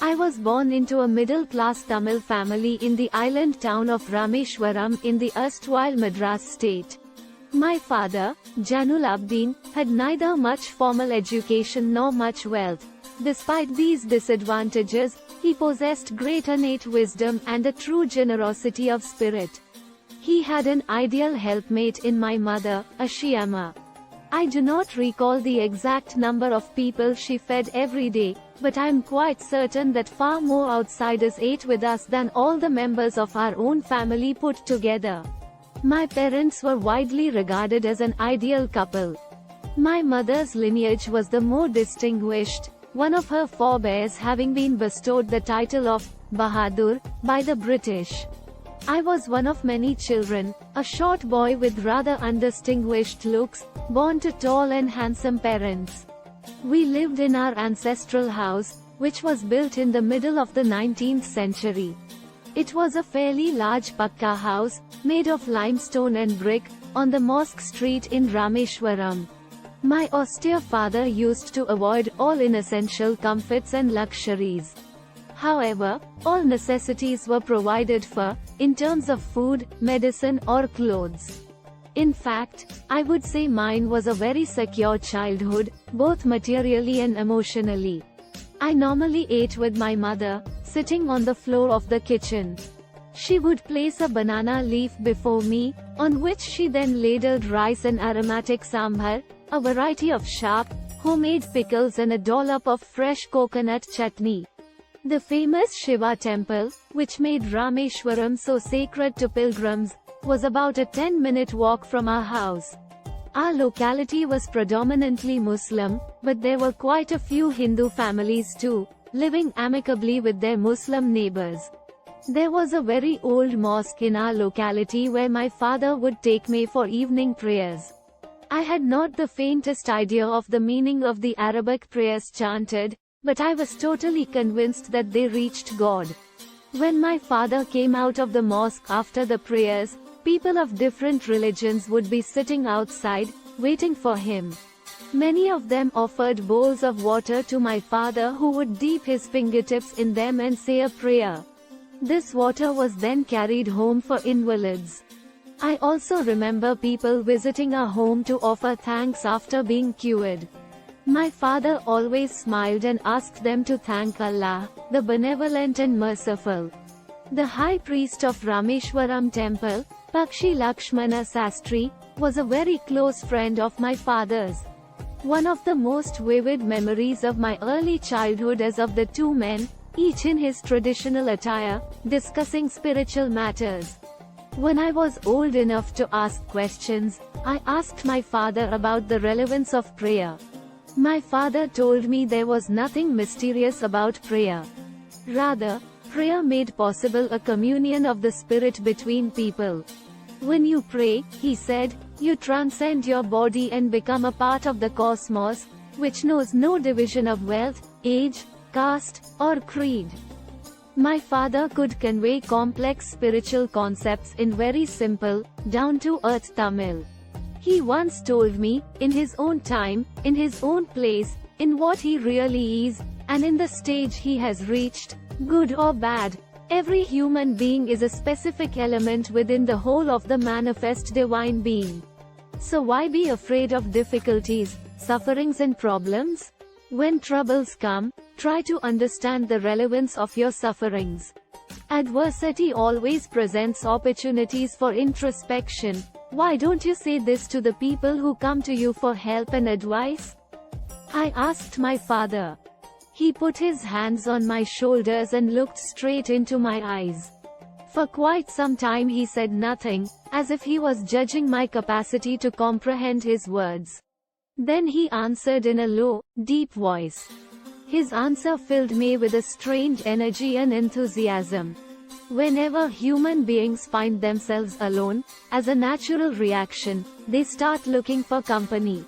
I was born into a middle-class Tamil family in the island town of Rameshwaram in the erstwhile Madras state. My father, Janul Abdin, had neither much formal education nor much wealth. Despite these disadvantages, he possessed great innate wisdom and a true generosity of spirit. He had an ideal helpmate in my mother, Ashiyama. I do not recall the exact number of people she fed every day, but I am quite certain that far more outsiders ate with us than all the members of our own family put together. My parents were widely regarded as an ideal couple. My mother's lineage was the more distinguished, one of her forebears having been bestowed the title of Bahadur by the British. I was one of many children, a short boy with rather undistinguished looks, born to tall and handsome parents. We lived in our ancestral house, which was built in the middle of the 19th century. It was a fairly large pakka house, made of limestone and brick, on the Mosque Street in Rameshwaram. My austere father used to avoid all inessential comforts and luxuries. However, all necessities were provided for, in terms of food, medicine or clothes. In fact, I would say mine was a very secure childhood, both materially and emotionally. I normally ate with my mother, sitting on the floor of the kitchen. She would place a banana leaf before me, on which she then ladled rice and aromatic sambar, a variety of sharp, homemade pickles and a dollop of fresh coconut chutney. The famous Shiva temple, which made Rameshwaram so sacred to pilgrims, was about a 10-minute walk from our house. Our locality was predominantly Muslim, but there were quite a few Hindu families too, living amicably with their Muslim neighbors. There was a very old mosque in our locality where my father would take me for evening prayers. I had not the faintest idea of the meaning of the Arabic prayers chanted, but I was totally convinced that they reached God. When my father came out of the mosque after the prayers, people of different religions would be sitting outside, waiting for him. Many of them offered bowls of water to my father, who would dip his fingertips in them and say a prayer. This water was then carried home for invalids. I also remember people visiting our home to offer thanks after being cured. My father always smiled and asked them to thank Allah, the benevolent and merciful. The high priest of Rameshwaram temple, Pakshi Lakshmana Sastri, was a very close friend of my father's. One of the most vivid memories of my early childhood is of the two men, each in his traditional attire, discussing spiritual matters. When I was old enough to ask questions, I asked my father about the relevance of prayer. My father told me there was nothing mysterious about prayer. Rather, prayer made possible a communion of the spirit between people. When you pray, he said, you transcend your body and become a part of the cosmos, which knows no division of wealth, age, caste, or creed. My father could convey complex spiritual concepts in very simple, down-to-earth Tamil. He once told me, in his own time, in his own place, in what he really is, and in the stage he has reached, good or bad, every human being is a specific element within the whole of the manifest divine being. So why be afraid of difficulties, sufferings and problems? When troubles come, try to understand the relevance of your sufferings. Adversity always presents opportunities for introspection. Why don't you say this to the people who come to you for help and advice? I asked my father. He put his hands on my shoulders and looked straight into my eyes. For quite some time he said nothing, as if he was judging my capacity to comprehend his words. Then he answered in a low, deep voice. His answer filled me with a strange energy and enthusiasm. Whenever human beings find themselves alone, as a natural reaction, they start looking for company.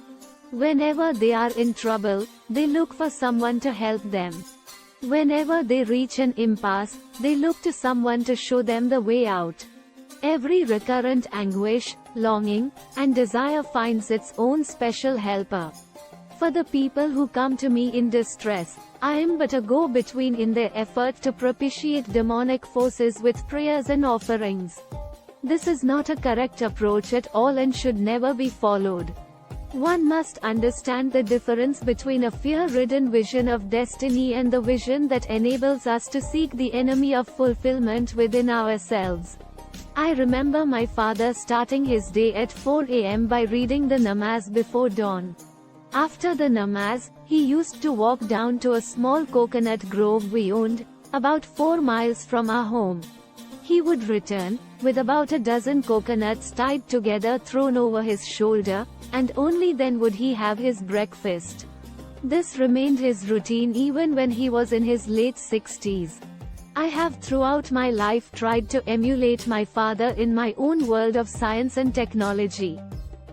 Whenever they are in trouble, they look for someone to help them. Whenever they reach an impasse, they look to someone to show them the way out. Every recurrent anguish, longing, and desire finds its own special helper. For the people who come to me in distress, I am but a go-between in their effort to propitiate demonic forces with prayers and offerings. This is not a correct approach at all and should never be followed. One must understand the difference between a fear-ridden vision of destiny and the vision that enables us to seek the enemy of fulfillment within ourselves. I remember my father starting his day at 4 a.m. by reading the namaz before dawn. After the namaz, he used to walk down to a small coconut grove we owned, about 4 miles from our home. He would return, with about a dozen coconuts tied together thrown over his shoulder, and only then would he have his breakfast. This remained his routine even when he was in his late 60s. I have throughout my life tried to emulate my father in my own world of science and technology.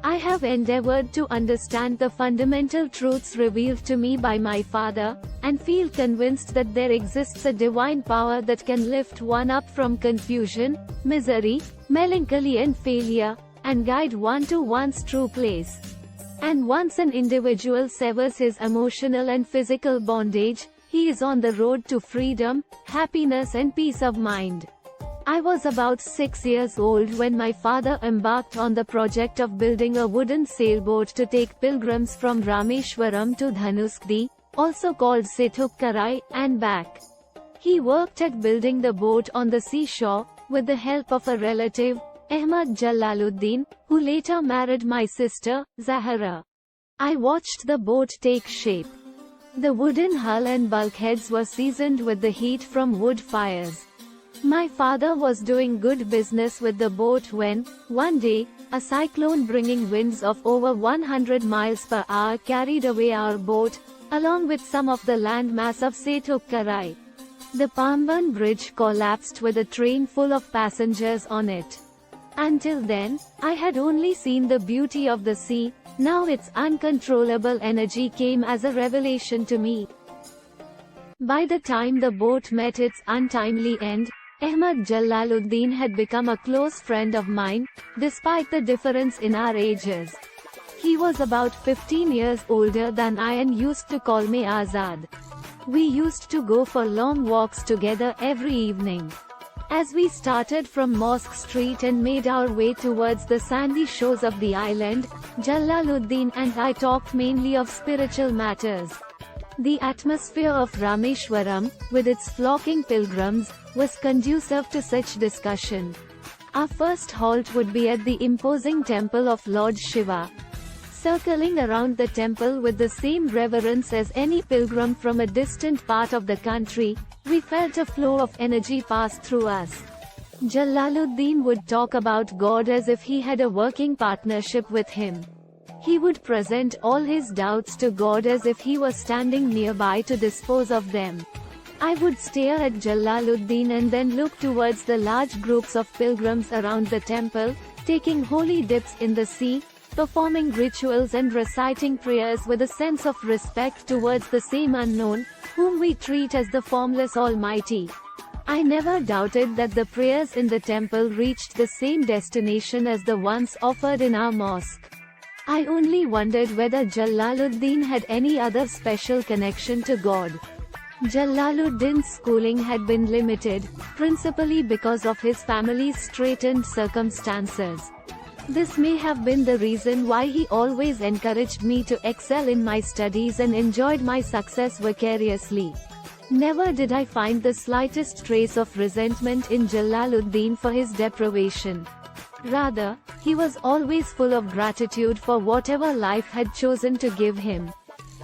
I have endeavored to understand the fundamental truths revealed to me by my father, and feel convinced that there exists a divine power that can lift one up from confusion, misery, melancholy and failure, and guide one to one's true place. And once an individual severs his emotional and physical bondage, he is on the road to freedom, happiness and peace of mind. I was about 6 years old when my father embarked on the project of building a wooden sailboat to take pilgrims from Rameshwaram to Dhanuskdi, also called Sethupkarai, and back. He worked at building the boat on the seashore, with the help of a relative, Ahmad Jalaluddin, who later married my sister, Zahara. I watched the boat take shape. The wooden hull and bulkheads were seasoned with the heat from wood fires. My father was doing good business with the boat when, one day, a cyclone bringing winds of over 100 miles per hour carried away our boat, along with some of the land mass of Sethupkarai. The Pamban bridge collapsed with a train full of passengers on it. Until then, I had only seen the beauty of the sea. Now its uncontrollable energy came as a revelation to me. By the time the boat met its untimely end, Ahmad Jalaluddin had become a close friend of mine, despite the difference in our ages. He was about 15 years older than I and used to call me Azad. We used to go for long walks together every evening. As we started from Mosque Street and made our way towards the sandy shores of the island, Jalaluddin and I talked mainly of spiritual matters. The atmosphere of Rameshwaram, with its flocking pilgrims, was conducive to such discussion. Our first halt would be at the imposing temple of Lord Shiva. Circling around the temple with the same reverence as any pilgrim from a distant part of the country, we felt a flow of energy pass through us. Jalaluddin would talk about God as if he had a working partnership with him. He would present all his doubts to God as if he was standing nearby to dispose of them. I would stare at Jalaluddin and then look towards the large groups of pilgrims around the temple, taking holy dips in the sea, performing rituals and reciting prayers with a sense of respect towards the same unknown, whom we treat as the formless Almighty. I never doubted that the prayers in the temple reached the same destination as the ones offered in our mosque. I only wondered whether Jalaluddin had any other special connection to God. Jalaluddin's schooling had been limited, principally because of his family's straitened circumstances. This may have been the reason why he always encouraged me to excel in my studies and enjoyed my success vicariously. Never did I find the slightest trace of resentment in Jalaluddin for his deprivation. Rather, he was always full of gratitude for whatever life had chosen to give him.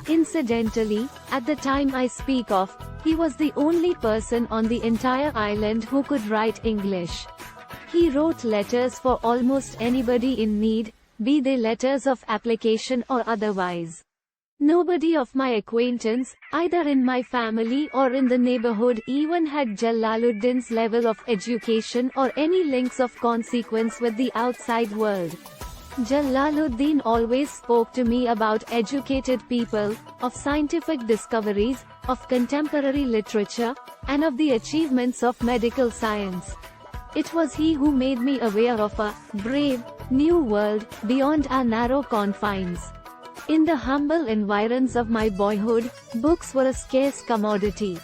Incidentally, at the time I speak of, he was the only person on the entire island who could write English. He wrote letters for almost anybody in need, be they letters of application or otherwise. Nobody of my acquaintance, either in my family or in the neighborhood, even had Jalaluddin's level of education or any links of consequence with the outside world. Jalaluddin always spoke to me about educated people, of scientific discoveries, of contemporary literature, and of the achievements of medical science. It was he who made me aware of a brave, new world, beyond our narrow confines. In the humble environs of my boyhood, books were a scarce commodity.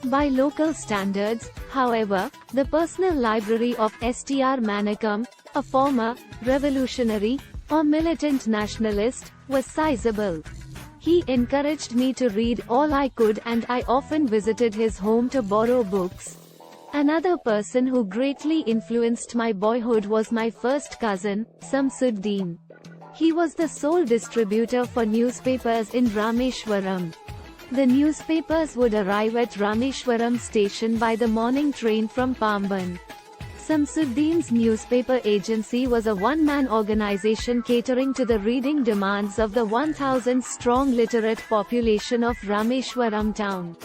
By local standards, however, the personal library of Str Manickam, a former revolutionary or militant nationalist, was sizable. He encouraged me to read all I could, and I often visited his home to borrow books. Another person who greatly influenced my boyhood was my first cousin, Samsuddin. He was the sole distributor for newspapers in Rameshwaram. The newspapers would arrive at Rameshwaram station by the morning train from Pamban. Samsuddin's newspaper agency was a one-man organization catering to the reading demands of the 1,000-strong literate population of Rameshwaram town.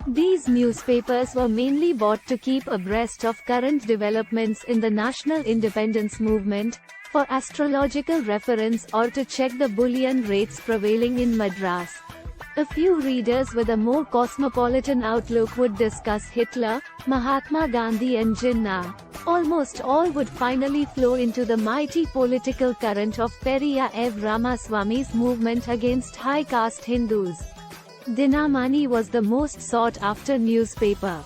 These newspapers were mainly bought to keep abreast of current developments in the national independence movement, for astrological reference, or to check the bullion rates prevailing in Madras. A few readers with a more cosmopolitan outlook would discuss Hitler, Mahatma Gandhi and Jinnah. Almost all would finally flow into the mighty political current of Periyar F. Ramaswamy's movement against high caste Hindus. Dinamani was the most sought-after newspaper.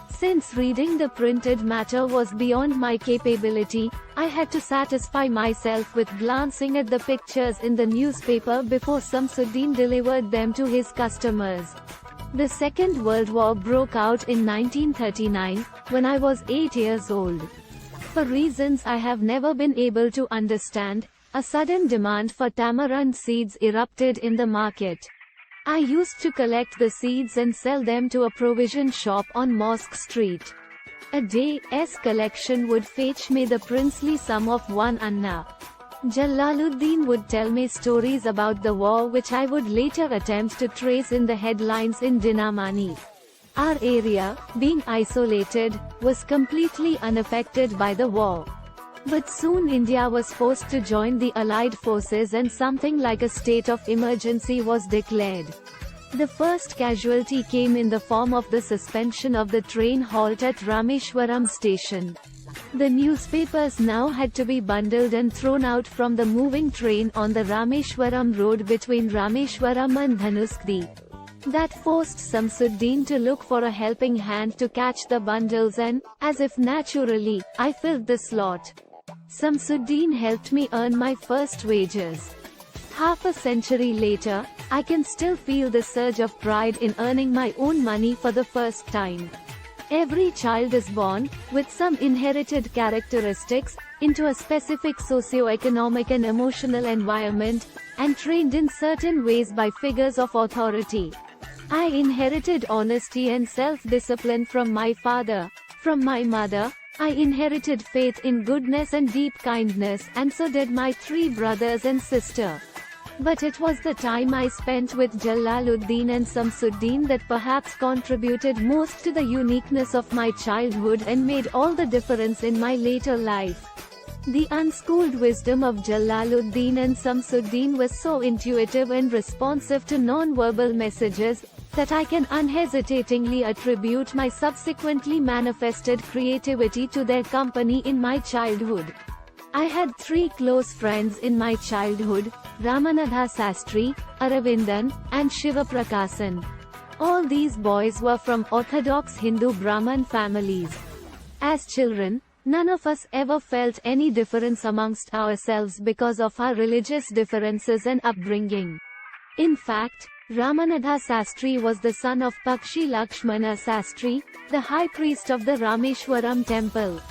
Since reading the printed matter was beyond my capability, I had to satisfy myself with glancing at the pictures in the newspaper before Samsuddin delivered them to his customers. The Second World War broke out in 1939, when I was 8 years old. For reasons I have never been able to understand, a sudden demand for tamarind seeds erupted in the market. I used to collect the seeds and sell them to a provision shop on Mosque Street. A day's collection would fetch me the princely sum of 1 anna. Jalaluddin would tell me stories about the war which I would later attempt to trace in the headlines in Dinamani. Our area, being isolated, was completely unaffected by the war. But soon India was forced to join the Allied forces and something like a state of emergency was declared. The first casualty came in the form of the suspension of the train halt at Rameshwaram station. The newspapers now had to be bundled and thrown out from the moving train on the Rameshwaram road between Rameshwaram and Dhanuskdi. That forced Samsuddin to look for a helping hand to catch the bundles, and, as if naturally, I filled the slot. Samsuddin helped me earn my first wages. Half a century later, I can still feel the surge of pride in earning my own money for the first time. Every child is born, with some inherited characteristics, into a specific socio-economic and emotional environment, and trained in certain ways by figures of authority. I inherited honesty and self-discipline from my father. From my mother, I inherited faith in goodness and deep kindness, and so did my 3 brothers and sister. But it was the time I spent with Jalaluddin and Samsuddin that perhaps contributed most to the uniqueness of my childhood and made all the difference in my later life. The unschooled wisdom of Jalaluddin and Samsuddin was so intuitive and responsive to non-verbal messages, that I can unhesitatingly attribute my subsequently manifested creativity to their company in my childhood. I had 3 close friends in my childhood, Ramanatha Sastri, Aravindan, and Shivaprakasan. All these boys were from orthodox Hindu Brahmin families. As children, none of us ever felt any difference amongst ourselves because of our religious differences and upbringing. In fact, Ramanatha Sastri was the son of Pakshi Lakshmana Sastri, the high priest of the Rameshwaram temple.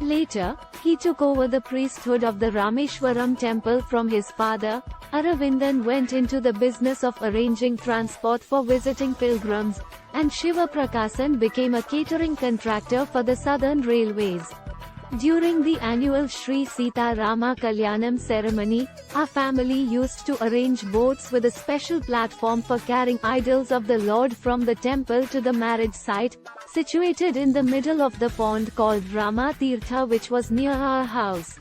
Later, he took over the priesthood of the Rameshwaram temple from his father. Aravindan went into the business of arranging transport for visiting pilgrims, and Shivaprakasan became a catering contractor for the Southern Railways. During the annual Sri Sita Rama Kalyanam ceremony, our family used to arrange boats with a special platform for carrying idols of the Lord from the temple to the marriage site, situated in the middle of the pond called Rama Tirtha, which was near our house.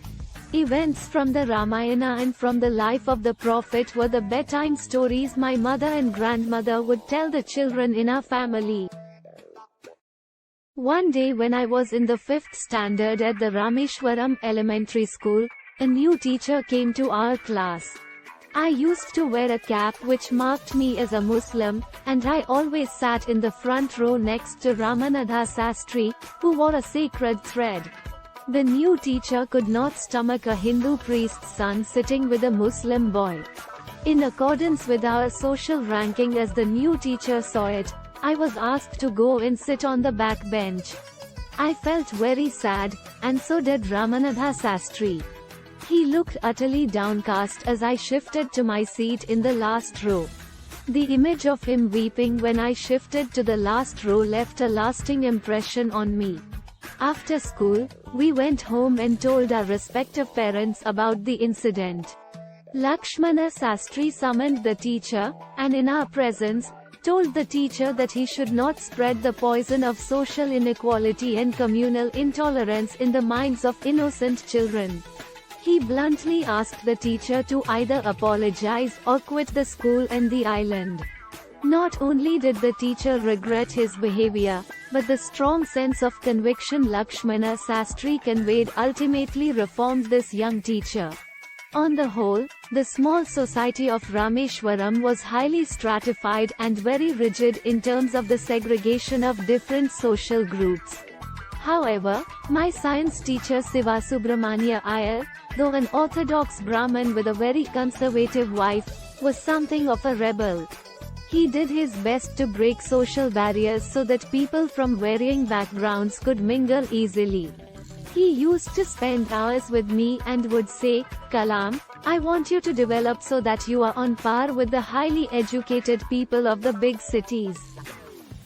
Events from the Ramayana and from the life of the Prophet were the bedtime stories my mother and grandmother would tell the children in our family. One day when I was in the 5th standard at the Rameshwaram Elementary School, a new teacher came to our class. I used to wear a cap which marked me as a Muslim, and I always sat in the front row next to Ramanatha Sastry, who wore a sacred thread. The new teacher could not stomach a Hindu priest's son sitting with a Muslim boy. In accordance with our social ranking as the new teacher saw it, I was asked to go and sit on the back bench. I felt very sad, and so did Ramanatha Sastry. He looked utterly downcast as I shifted to my seat in the last row. The image of him weeping when I shifted to the last row left a lasting impression on me. After school, we went home and told our respective parents about the incident. Lakshmana Sastry summoned the teacher, and in our presence, told the teacher that he should not spread the poison of social inequality and communal intolerance in the minds of innocent children. He bluntly asked the teacher to either apologize or quit the school and the island. Not only did the teacher regret his behavior, but the strong sense of conviction Lakshmana Sastry conveyed ultimately reformed this young teacher. On the whole, the small society of Rameshwaram was highly stratified and very rigid in terms of the segregation of different social groups. However, my science teacher Sivasubramania Iyer, though an orthodox Brahmin with a very conservative wife, was something of a rebel. He did his best to break social barriers so that people from varying backgrounds could mingle easily. He used to spend hours with me and would say, "Kalam, I want you to develop so that you are on par with the highly educated people of the big cities."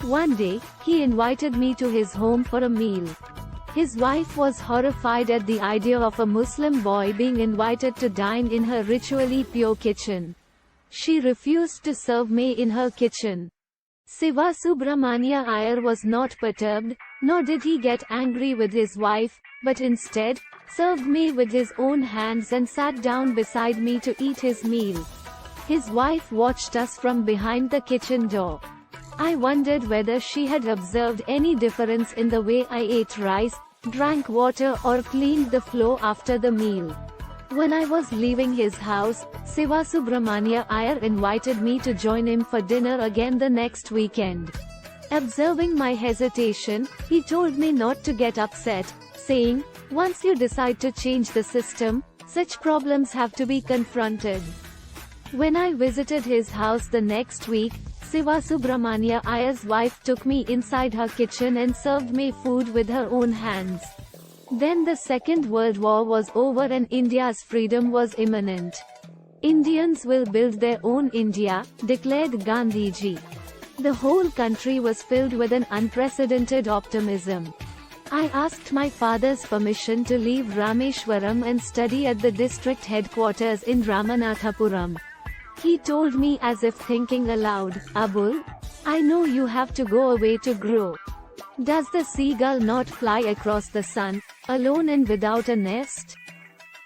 One day, he invited me to his home for a meal. His wife was horrified at the idea of a Muslim boy being invited to dine in her ritually pure kitchen. She refused to serve me in her kitchen. Sivasubramania Iyer was not perturbed, nor did he get angry with his wife, but instead, served me with his own hands and sat down beside me to eat his meal. His wife watched us from behind the kitchen door. I wondered whether she had observed any difference in the way I ate rice, drank water or cleaned the floor after the meal. When I was leaving his house, Sivasubramania Iyer invited me to join him for dinner again the next weekend. Observing my hesitation, he told me not to get upset, saying, "Once you decide to change the system, such problems have to be confronted." When I visited his house the next week, Sivasubramania Iyer's wife took me inside her kitchen and served me food with her own hands. Then the Second World War was over and India's freedom was imminent. "Indians will build their own India," declared Gandhiji. The whole country was filled with an unprecedented optimism. I asked my father's permission to leave Rameshwaram and study at the district headquarters in Ramanathapuram. He told me as if thinking aloud, "Abul, I know you have to go away to grow. Does the seagull not fly across the sun, alone and without a nest?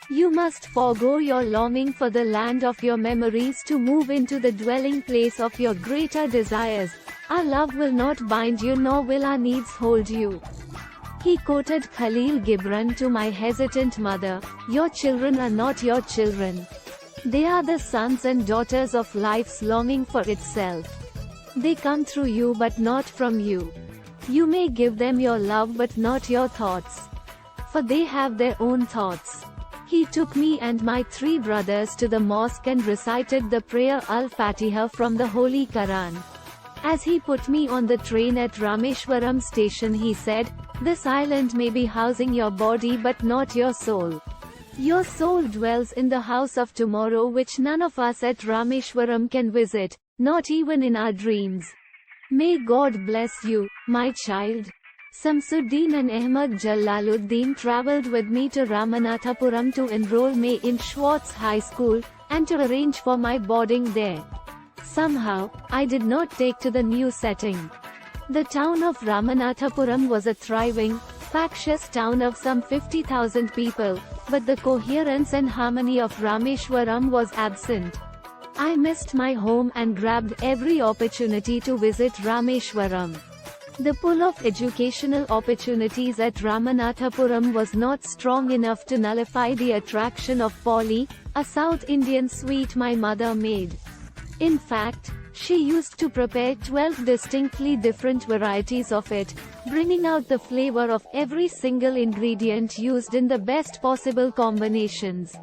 You must forego your longing for the land of your memories to move into the dwelling place of your greater desires. Our love will not bind you nor will our needs hold you." He quoted Khalil Gibran to my hesitant mother, "Your children are not your children. They are the sons and daughters of life's longing for itself. They come through you but not from you. You may give them your love but not your thoughts. For they have their own thoughts." He took me and my 3 brothers to the mosque and recited the prayer Al-Fatiha from the Holy Quran. As he put me on the train at Rameshwaram station, he said, "This island may be housing your body but not your soul. Your soul dwells in the house of tomorrow which none of us at Rameshwaram can visit, not even in our dreams. May God bless you, my child." Samsuddin and Ahmad Jalaluddin traveled with me to Ramanathapuram to enroll me in Schwartz High School, and to arrange for my boarding there. Somehow, I did not take to the new setting. The town of Ramanathapuram was a thriving, factious town of some 50,000 people, but the coherence and harmony of Rameshwaram was absent. I missed my home and grabbed every opportunity to visit Rameshwaram. The pull of educational opportunities at Ramanathapuram was not strong enough to nullify the attraction of Poly, a South Indian sweet my mother made. In fact, she used to prepare 12 distinctly different varieties of it, bringing out the flavor of every single ingredient used in the best possible combinations.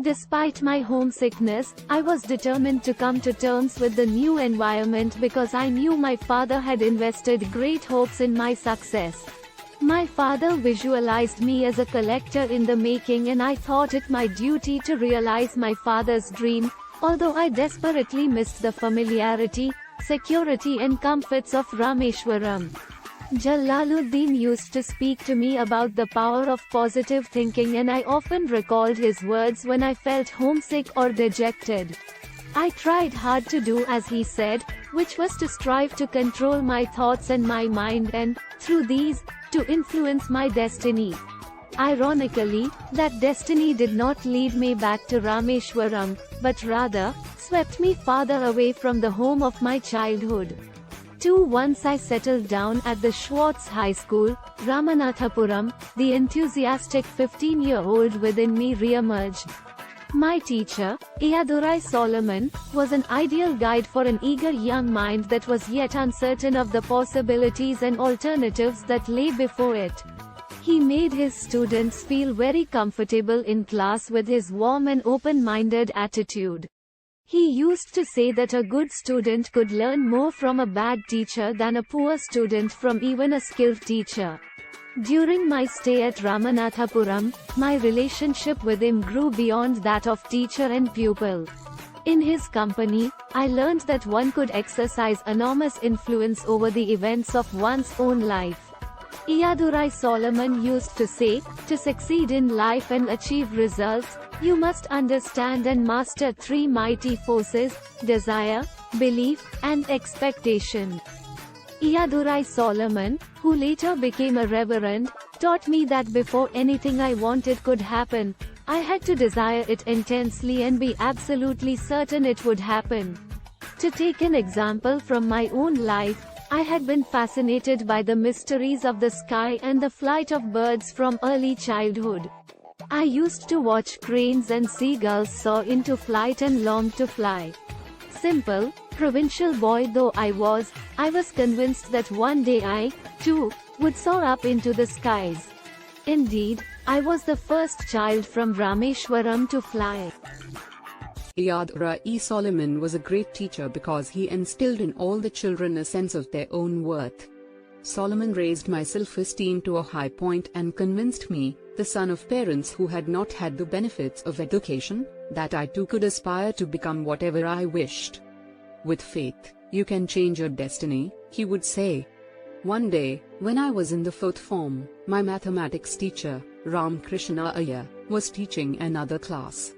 Despite my homesickness, I was determined to come to terms with the new environment because I knew my father had invested great hopes in my success. My father visualized me as a collector in the making, and I thought it my duty to realize my father's dream, although I desperately missed the familiarity, security and comforts of Rameshwaram. Jalaluddin used to speak to me about the power of positive thinking, and I often recalled his words when I felt homesick or dejected. I tried hard to do as he said, which was to strive to control my thoughts and my mind and, through these, to influence my destiny. Ironically, that destiny did not lead me back to Rameshwaram, but rather, swept me farther away from the home of my childhood. Once I settled down at the Schwartz High School, Ramanathapuram, the enthusiastic 15-year-old within me re-emerged. My teacher, Ayadurai Solomon, was an ideal guide for an eager young mind that was yet uncertain of the possibilities and alternatives that lay before it. He made his students feel very comfortable in class with his warm and open-minded attitude. He used to say that a good student could learn more from a bad teacher than a poor student from even a skilled teacher. During my stay at Ramanathapuram, my relationship with him grew beyond that of teacher and pupil. In his company, I learned that one could exercise enormous influence over the events of one's own life. Ayadurai Solomon used to say, to succeed in life and achieve results, you must understand and master three mighty forces: desire, belief, and expectation. Ayadurai Solomon, who later became a reverend, taught me that before anything I wanted could happen, I had to desire it intensely and be absolutely certain it would happen. To take an example from my own life, I had been fascinated by the mysteries of the sky and the flight of birds from early childhood. I used to watch cranes and seagulls soar into flight and longed to fly. Simple, provincial boy though I was convinced that one day I, too, would soar up into the skies. Indeed, I was the first child from Rameshwaram to fly. Ayadurai Solomon was a great teacher because he instilled in all the children a sense of their own worth. Solomon raised my self-esteem to a high point and convinced me, the son of parents who had not had the benefits of education, that I too could aspire to become whatever I wished. With faith, you can change your destiny, he would say. One day, when I was in the fourth form, my mathematics teacher, Ram Krishna Iyer, was teaching another class.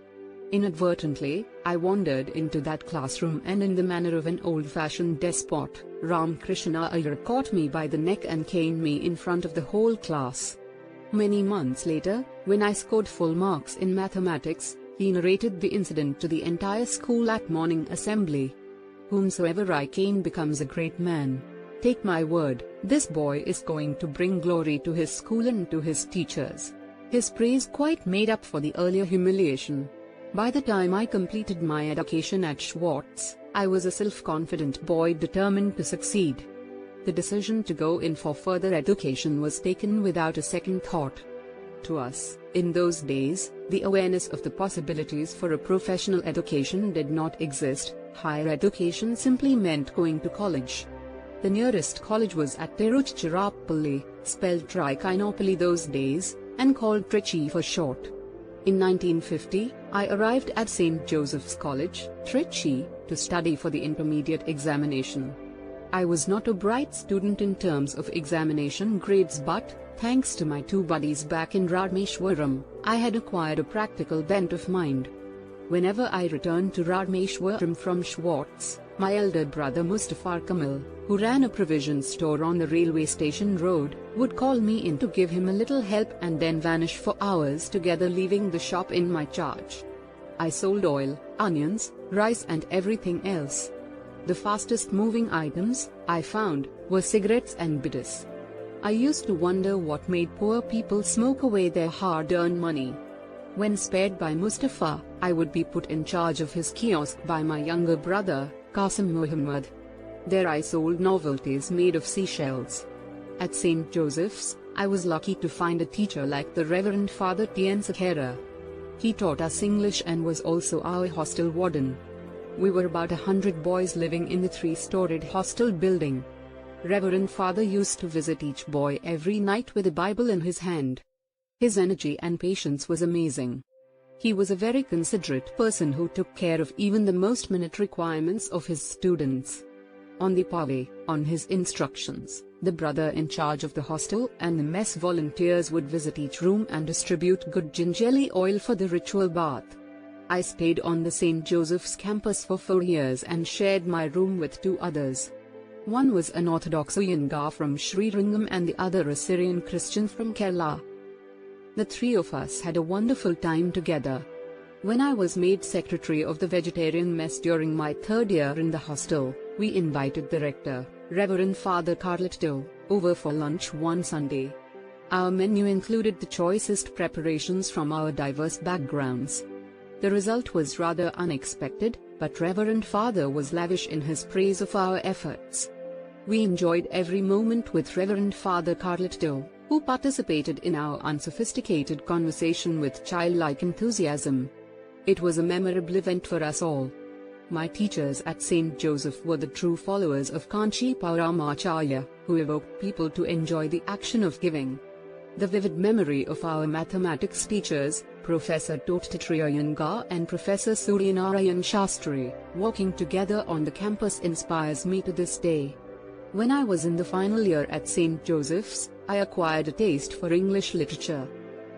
Inadvertently, I wandered into that classroom, and in the manner of an old-fashioned despot, Ram Krishna Iyer caught me by the neck and caned me in front of the whole class. Many months later, when I scored full marks in mathematics, he narrated the incident to the entire school at morning assembly. Whomsoever I cane becomes a great man. Take my word, this boy is going to bring glory to his school and to his teachers. His praise quite made up for the earlier humiliation. By the time I completed my education at Schwartz, I was a self-confident boy determined to succeed. The decision to go in for further education was taken without a second thought. To us, in those days, the awareness of the possibilities for a professional education did not exist. Higher education simply meant going to college. The nearest college was at Tiruchirappalli, spelled Trichinopoly those days, and called Trichy for short. In 1950, I arrived at St. Joseph's College, Trichy, to study for the intermediate examination. I was not a bright student in terms of examination grades, but, thanks to my two buddies back in Rameshwaram, I had acquired a practical bent of mind. Whenever I returned to Rameshwaram from Schwartz, my elder brother Mustafar Kamal, who ran a provision store on the railway station road, would call me in to give him a little help and then vanish for hours together, leaving the shop in my charge. I sold oil, onions, rice and everything else. The fastest moving items, I found, were cigarettes and bitters. I used to wonder what made poor people smoke away their hard-earned money. When spared by Mustafa, I would be put in charge of his kiosk by my younger brother, Qasim Muhammad. There I sold novelties made of seashells. At St. Joseph's, I was lucky to find a teacher like the Reverend Father T.N. Sakhera. He taught us English and was also our hostel warden. We were about 100 boys living in the 3-storied hostel building. Reverend Father used to visit each boy every night with a Bible in his hand. His energy and patience was amazing. He was a very considerate person who took care of even the most minute requirements of his students. On the pavé, on his instructions, the brother in charge of the hostel and the mess volunteers would visit each room and distribute good gingerly oil for the ritual bath. I stayed on the St. Joseph's campus for 4 years and shared my room with 2 others. One was an Orthodox Iyengar from Srirangam and the other a Syrian Christian from Kerala. The 3 of us had a wonderful time together. When I was made secretary of the vegetarian mess during my 3rd year in the hostel, we invited the rector, Reverend Father Carletto, over for lunch one Sunday. Our menu included the choicest preparations from our diverse backgrounds. The result was rather unexpected, but Reverend Father was lavish in his praise of our efforts. We enjoyed every moment with Reverend Father Carletto, who participated in our unsophisticated conversation with childlike enthusiasm. It was a memorable event for us all. My teachers at St. Joseph were the true followers of Kanchi Paramacharya, who evoked people to enjoy the action of giving. The vivid memory of our mathematics teachers, Professor Tottatriya Iyengar and Professor Suryanarayan Shastri, walking together on the campus inspires me to this day. When I was in the final year at St. Joseph's, I acquired a taste for English literature.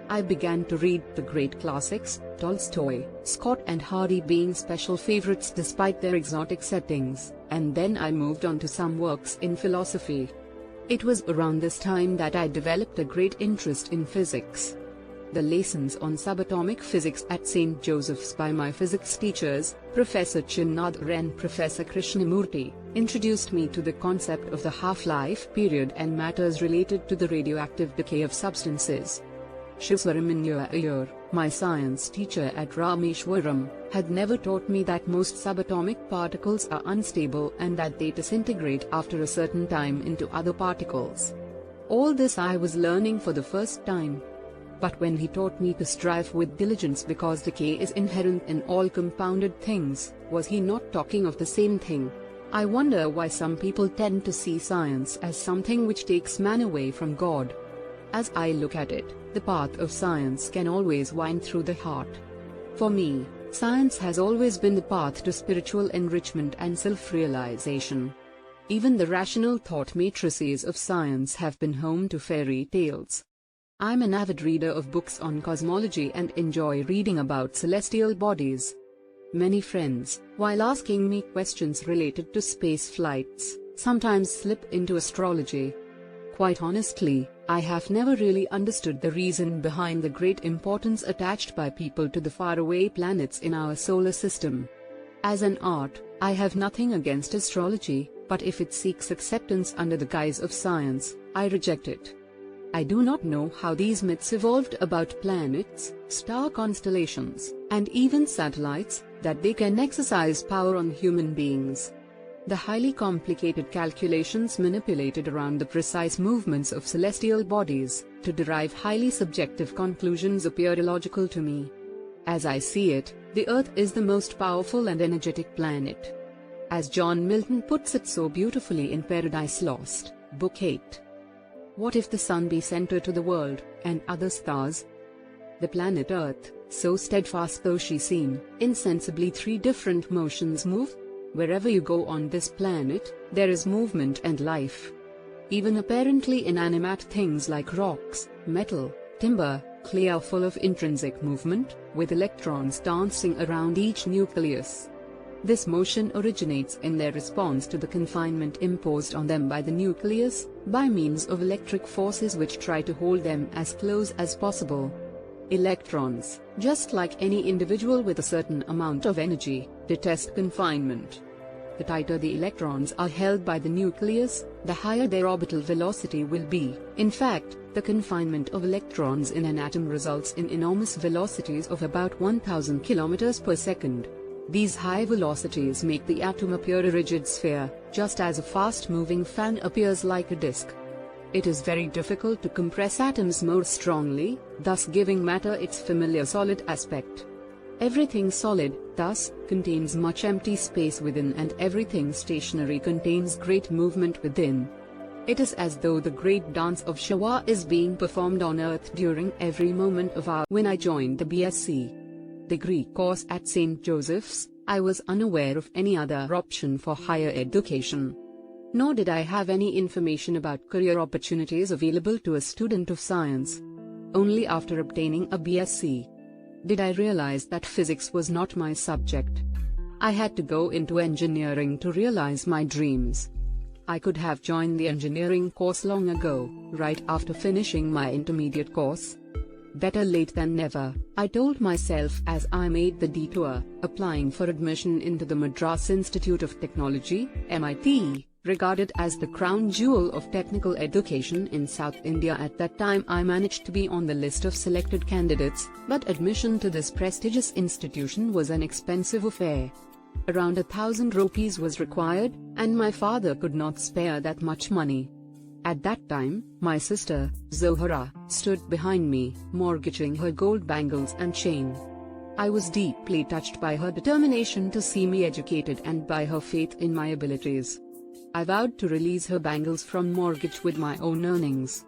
I began to read the great classics, Tolstoy, Scott and Hardy being special favorites despite their exotic settings, and then I moved on to some works in philosophy. It was around this time that I developed a great interest in physics. The lessons on subatomic physics at St. Joseph's by my physics teachers, Professor Chinnadhar and Professor Krishnamurti, introduced me to the concept of the half-life period and matters related to the radioactive decay of substances. Shivswaramanya Iyer, my science teacher at Rameshwaram, had never taught me that most subatomic particles are unstable and that they disintegrate after a certain time into other particles. All this I was learning for the first time. But when he taught me to strive with diligence because decay is inherent in all compounded things, was he not talking of the same thing? I wonder why some people tend to see science as something which takes man away from God. As I look at it, the path of science can always wind through the heart. For me, science has always been the path to spiritual enrichment and self-realization. Even the rational thought matrices of science have been home to fairy tales. I'm an avid reader of books on cosmology and enjoy reading about celestial bodies. Many friends, while asking me questions related to space flights, sometimes slip into astrology. Quite honestly, I have never really understood the reason behind the great importance attached by people to the faraway planets in our solar system. As an art, I have nothing against astrology, but if it seeks acceptance under the guise of science, I reject it. I do not know how these myths evolved about planets, star constellations, and even satellites, that they can exercise power on human beings. The highly complicated calculations manipulated around the precise movements of celestial bodies, to derive highly subjective conclusions appear illogical to me. As I see it, the Earth is the most powerful and energetic planet. As John Milton puts it so beautifully in Paradise Lost, Book 8. What if the sun be center to the world, and other stars? The planet Earth, so steadfast though she seem, insensibly 3 different motions move. Wherever you go on this planet, there is movement and life. Even apparently inanimate things like rocks, metal, timber, clay are full of intrinsic movement, with electrons dancing around each nucleus. This motion originates in their response to the confinement imposed on them by the nucleus, by means of electric forces which try to hold them as close as possible. Electrons, just like any individual with a certain amount of energy, detest confinement. the tighter the electrons are held by the nucleus, the higher their orbital velocity will be. In fact, the confinement of electrons in an atom results in enormous velocities of about 1000 km per second. These high velocities make the atom appear a rigid sphere, just as a fast-moving fan appears like a disk. It is very difficult to compress atoms more strongly, thus giving matter its familiar solid aspect. Everything solid, thus, contains much empty space within, and everything stationary contains great movement within. It is as though the great dance of Shiva is being performed on earth during every moment of our. When I joined the BSc degree course at St. Joseph's, I was unaware of any other option for higher education. Nor did I have any information about career opportunities available to a student of science. Only after obtaining a BSc did I realize that physics was not my subject. I had to go into engineering to realize my dreams. I could have joined the engineering course long ago, right after finishing my intermediate course. Better late than never, I told myself as I made the detour, applying for admission into the Madras Institute of Technology, MIT, regarded as the crown jewel of technical education in South India. At that time I managed to be on the list of selected candidates, but admission to this prestigious institution was an expensive affair. Around 1,000 rupees was required, and my father could not spare that much money. At that time, my sister, Zohra, stood behind me, mortgaging her gold bangles and chain. I was deeply touched by her determination to see me educated and by her faith in my abilities. I vowed to release her bangles from mortgage with my own earnings.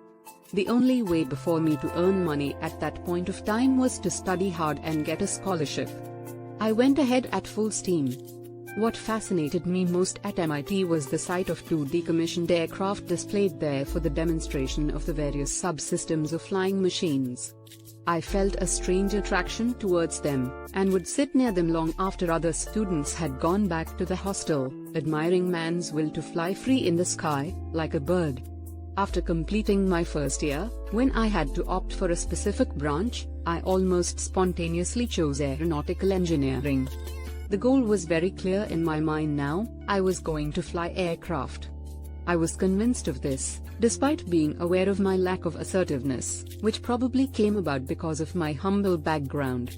The only way before me to earn money at that point of time was to study hard and get a scholarship. I went ahead at full steam. What fascinated me most at MIT was the sight of 2 decommissioned aircraft displayed there for the demonstration of the various subsystems of flying machines. I felt a strange attraction towards them, and would sit near them long after other students had gone back to the hostel, admiring man's will to fly free in the sky, like a bird. After completing my first year, when I had to opt for a specific branch, I almost spontaneously chose aeronautical engineering. The goal was very clear in my mind now. I was going to fly aircraft. I was convinced of this, despite being aware of my lack of assertiveness, which probably came about because of my humble background.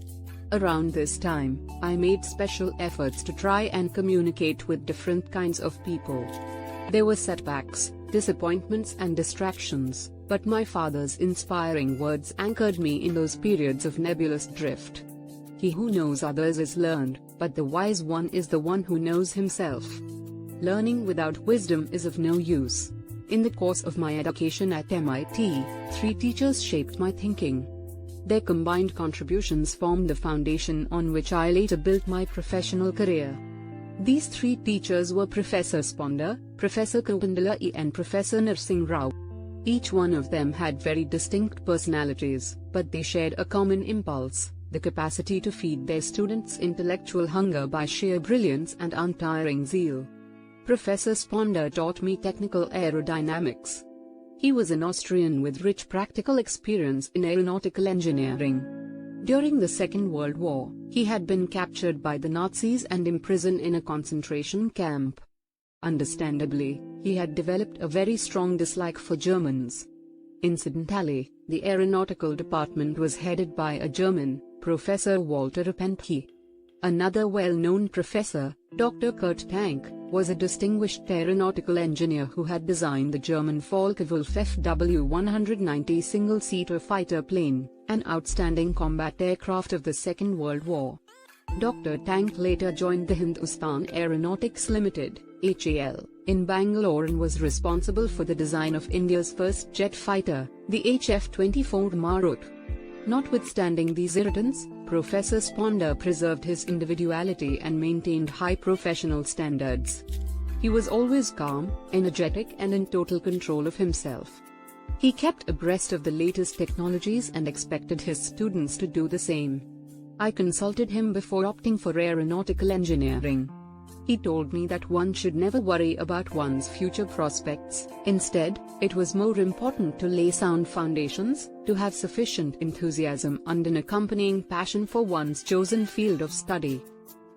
Around this time, I made special efforts to try and communicate with different kinds of people. There were setbacks, disappointments and distractions, but my father's inspiring words anchored me in those periods of nebulous drift. He who knows others is learned, but the wise one is the one who knows himself. Learning without wisdom is of no use. In the course of my education at MIT, 3 teachers shaped my thinking. Their combined contributions formed the foundation on which I later built my professional career. These 3 teachers were Professor Sponder, Professor Kopandala and Professor Narsingh Rao. Each one of them had very distinct personalities, but they shared a common impulse: the capacity to feed their students' intellectual hunger by sheer brilliance and untiring zeal. Professor Sponder taught me technical aerodynamics. He was an Austrian with rich practical experience in aeronautical engineering. During the Second World War, he had been captured by the Nazis and imprisoned in a concentration camp. Understandably, he had developed a very strong dislike for Germans. Incidentally, the aeronautical department was headed by a German, Professor Walter Apj. Another well-known professor, Dr. Kurt Tank, was a distinguished aeronautical engineer who had designed the German Focke-Wulf FW-190 single-seater fighter plane, an outstanding combat aircraft of the Second World War. Dr. Tank later joined the Hindustan Aeronautics Limited, HAL, in Bangalore and was responsible for the design of India's first jet fighter, the HF-24 Marut. Notwithstanding these irritants, Professor Sponder preserved his individuality and maintained high professional standards. He was always calm, energetic and in total control of himself. He kept abreast of the latest technologies and expected his students to do the same. I consulted him before opting for aeronautical engineering. He told me that one should never worry about one's future prospects. Instead, it was more important to lay sound foundations, to have sufficient enthusiasm and an accompanying passion for one's chosen field of study.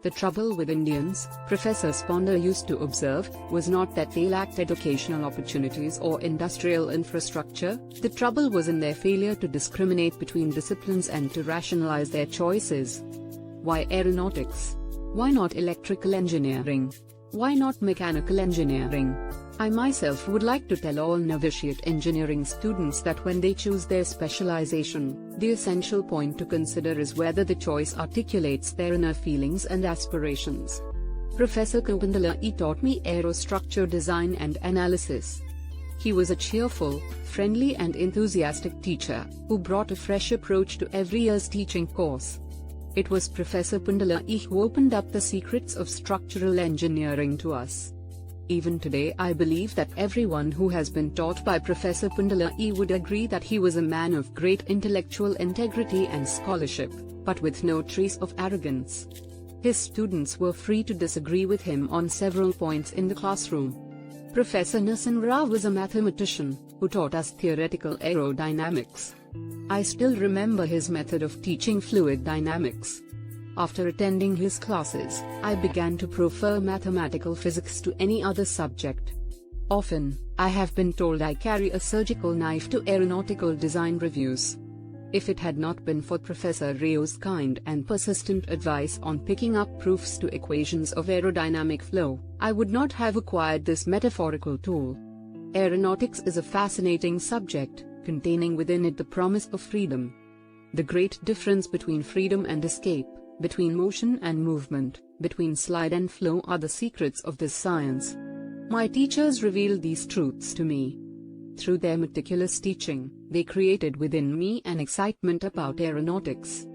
The trouble with Indians, Professor Sponder used to observe, was not that they lacked educational opportunities or industrial infrastructure, the trouble was in their failure to discriminate between disciplines and to rationalize their choices. Why aeronautics? Why not electrical engineering? Why not mechanical engineering? I myself would like to tell all novitiate engineering students that when they choose their specialization, the essential point to consider is whether the choice articulates their inner feelings and aspirations. Professor Dr.Apj taught me aerostructure design and analysis. He was a cheerful, friendly and enthusiastic teacher, who brought a fresh approach to every year's teaching course. It was Professor Dr.Apj who opened up the secrets of structural engineering to us. Even today I believe that everyone who has been taught by Professor Dr.Apj would agree that he was a man of great intellectual integrity and scholarship, but with no trace of arrogance. His students were free to disagree with him on several points in the classroom. Professor Narasimha Rao was a mathematician, who taught us theoretical aerodynamics. I still remember his method of teaching fluid dynamics. After attending his classes, I began to prefer mathematical physics to any other subject. Often, I have been told I carry a surgical knife to aeronautical design reviews. If it had not been for Professor Rao's kind and persistent advice on picking up proofs to equations of aerodynamic flow, I would not have acquired this metaphorical tool. Aeronautics is a fascinating subject, containing within it the promise of freedom. The great difference between freedom and escape, between motion and movement, between slide and flow are the secrets of this science. My teachers revealed these truths to me. Through their meticulous teaching, they created within me an excitement about aeronautics.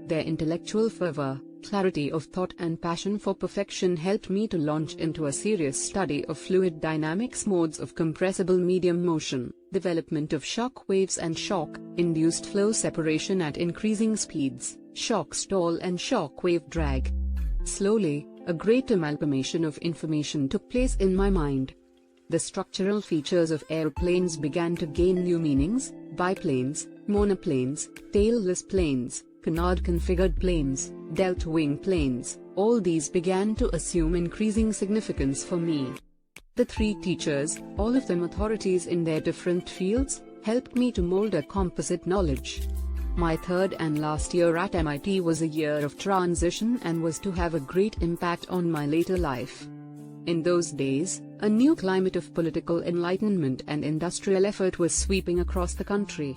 Their intellectual fervor, clarity of thought and passion for perfection helped me to launch into a serious study of fluid dynamics, modes of compressible medium motion, development of shock waves and shock-induced flow separation at increasing speeds, shock stall and shock wave drag. Slowly, a great amalgamation of information took place in my mind. The structural features of airplanes began to gain new meanings: biplanes, monoplanes, tailless planes, canard-configured planes, delta-wing planes, all these began to assume increasing significance for me. The three teachers, all of them authorities in their different fields, helped me to mold a composite knowledge. My third and last year at MIT was a year of transition and was to have a great impact on my later life. In those days, a new climate of political enlightenment and industrial effort was sweeping across the country.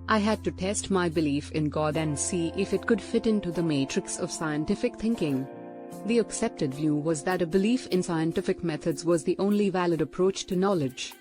I had to test my belief in God and see if it could fit into the matrix of scientific thinking. The accepted view was that a belief in scientific methods was the only valid approach to knowledge.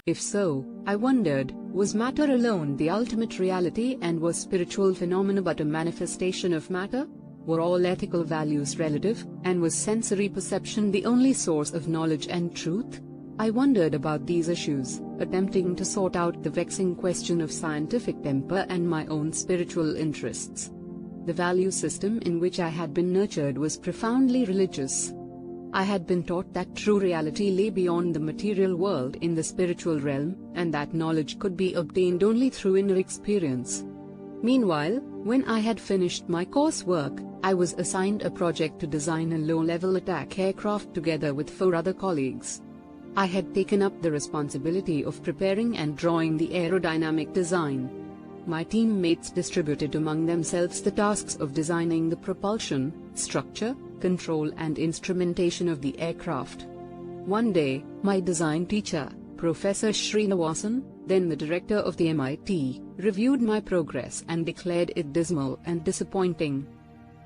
If so, I wondered, was matter alone the ultimate reality, and was spiritual phenomena but a manifestation of matter? Were all ethical values relative, and was sensory perception the only source of knowledge and truth? I wondered about these issues, attempting to sort out the vexing question of scientific temper and my own spiritual interests. The value system in which I had been nurtured was profoundly religious. I had been taught that true reality lay beyond the material world in the spiritual realm, and that knowledge could be obtained only through inner experience. Meanwhile, when I had finished my coursework, I was assigned a project to design a low-level attack aircraft together with 4 other colleagues. I had taken up the responsibility of preparing and drawing the aerodynamic design. My teammates distributed among themselves the tasks of designing the propulsion, structure, control and instrumentation of the aircraft. One day, my design teacher, Professor Srinivasan, then the director of the MIT, reviewed my progress and declared it dismal and disappointing.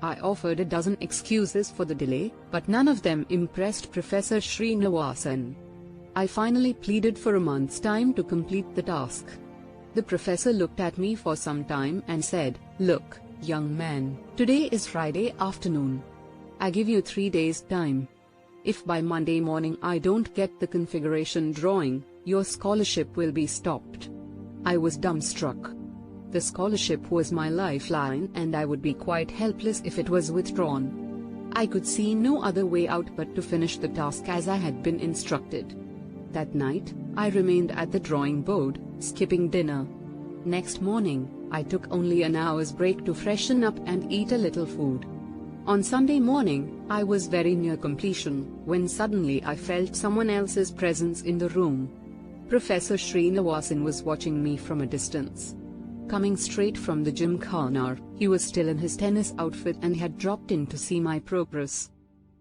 I offered a dozen excuses for the delay, but none of them impressed Professor Srinivasan. I finally pleaded for a month's time to complete the task. The professor looked at me for some time and said, "Look, young man, today is Friday afternoon. I give you 3 days' time. If by Monday morning I don't get the configuration drawing, your scholarship will be stopped." I was dumbstruck. The scholarship was my lifeline, and I would be quite helpless if it was withdrawn. I could see no other way out but to finish the task as I had been instructed. That night, I remained at the drawing board, skipping dinner. Next morning, I took only an hour's break to freshen up and eat a little food. On Sunday morning, I was very near completion, when suddenly I felt someone else's presence in the room. Professor Srinivasan was watching me from a distance. Coming straight from the gym corner, he was still in his tennis outfit and had dropped in to see my progress.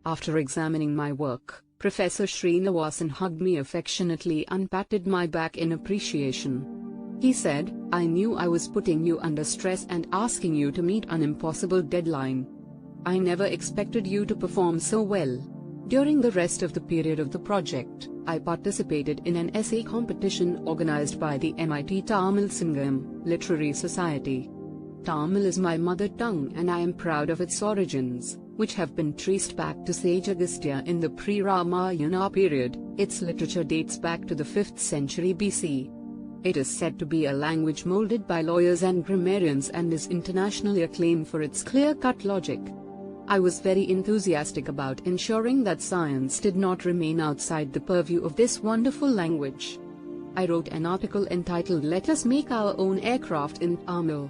After examining my work, Professor Srinivasan hugged me affectionately and patted my back in appreciation. He said, "I knew I was putting you under stress and asking you to meet an impossible deadline. I never expected you to perform so well." During the rest of the period of the project, I participated in an essay competition organized by the MIT Tamil Sangam Literary Society. Tamil is my mother tongue and I am proud of its origins, which have been traced back to sage Agastya in the pre-Ramayana period. Its literature dates back to the 5th century BC. It is said to be a language molded by lawyers and grammarians and is internationally acclaimed for its clear-cut logic. I was very enthusiastic about ensuring that science did not remain outside the purview of this wonderful language. I wrote an article entitled "Let Us Make Our Own Aircraft" in Tamil.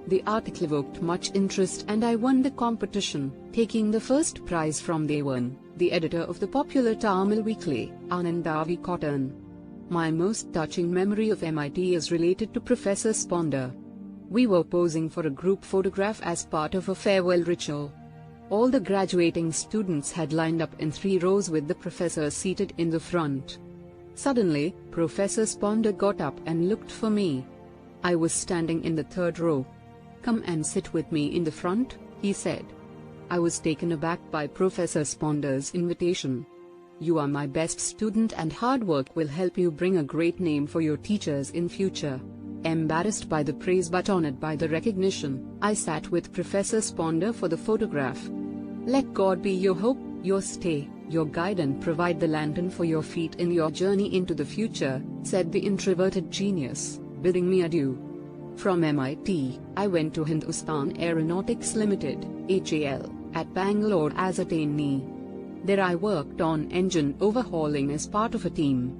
The article evoked much interest and I won the competition, taking the first prize from Devan, the editor of the popular Tamil weekly, Anandavi Cotton. My most touching memory of MIT is related to Professor Sponder. We were posing for a group photograph as part of a farewell ritual. All the graduating students had lined up in 3 rows with the professor seated in the front. Suddenly, Professor Sponder got up and looked for me. I was standing in the 3rd row. "Come and sit with me in the front," he said. I was taken aback by Professor Sponder's invitation. "You are my best student and hard work will help you bring a great name for your teachers in future." Embarrassed by the praise but honored by the recognition, I sat with Professor Sponder for the photograph. "Let God be your hope, your stay, your guide and provide the lantern for your feet in your journey into the future," said the introverted genius, bidding me adieu. From MIT, I went to Hindustan Aeronautics Limited, HAL, at Bangalore as a trainee. There I worked on engine overhauling as part of a team.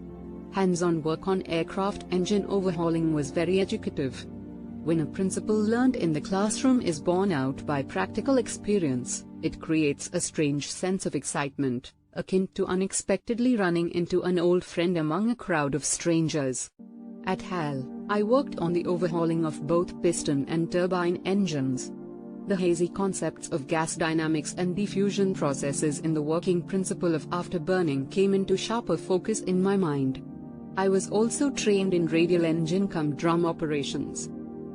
Hands-on work on aircraft engine overhauling was very educative. When a principle learned in the classroom is borne out by practical experience, it creates a strange sense of excitement, akin to unexpectedly running into an old friend among a crowd of strangers. At HAL, I worked on the overhauling of both piston and turbine engines. The hazy concepts of gas dynamics and diffusion processes in the working principle of afterburning came into sharper focus in my mind. I was also trained in radial engine-cum-drum operations.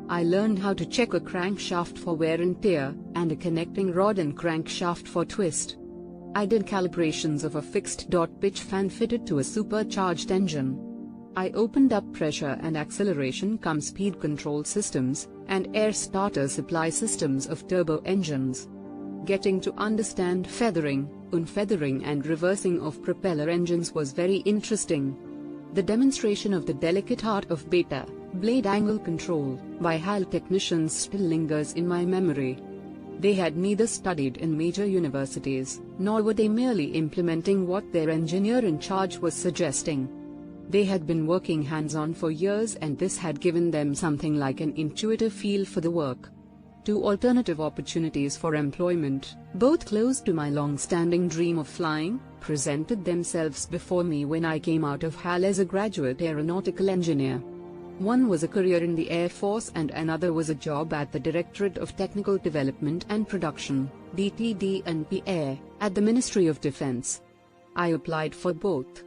I learned how to check a crankshaft for wear and tear, and a connecting rod and crankshaft for twist. I did calibrations of a fixed-dot pitch fan fitted to a supercharged engine. I opened up pressure and acceleration speed control systems, and air starter supply systems of turbo engines. Getting to understand feathering, unfeathering and reversing of propeller engines was very interesting. The demonstration of the delicate art of beta, blade angle control, by HAL technicians still lingers in my memory. They had neither studied in major universities, nor were they merely implementing what their engineer in charge was suggesting. They had been working hands-on for years and this had given them something like an intuitive feel for the work. 2 alternative opportunities for employment, both close to my long-standing dream of flying, presented themselves before me when I came out of HAL as a graduate aeronautical engineer. One was a career in the Air Force and another was a job at the Directorate of Technical Development and Production, DTD&PA, at the Ministry of Defense. I applied for both.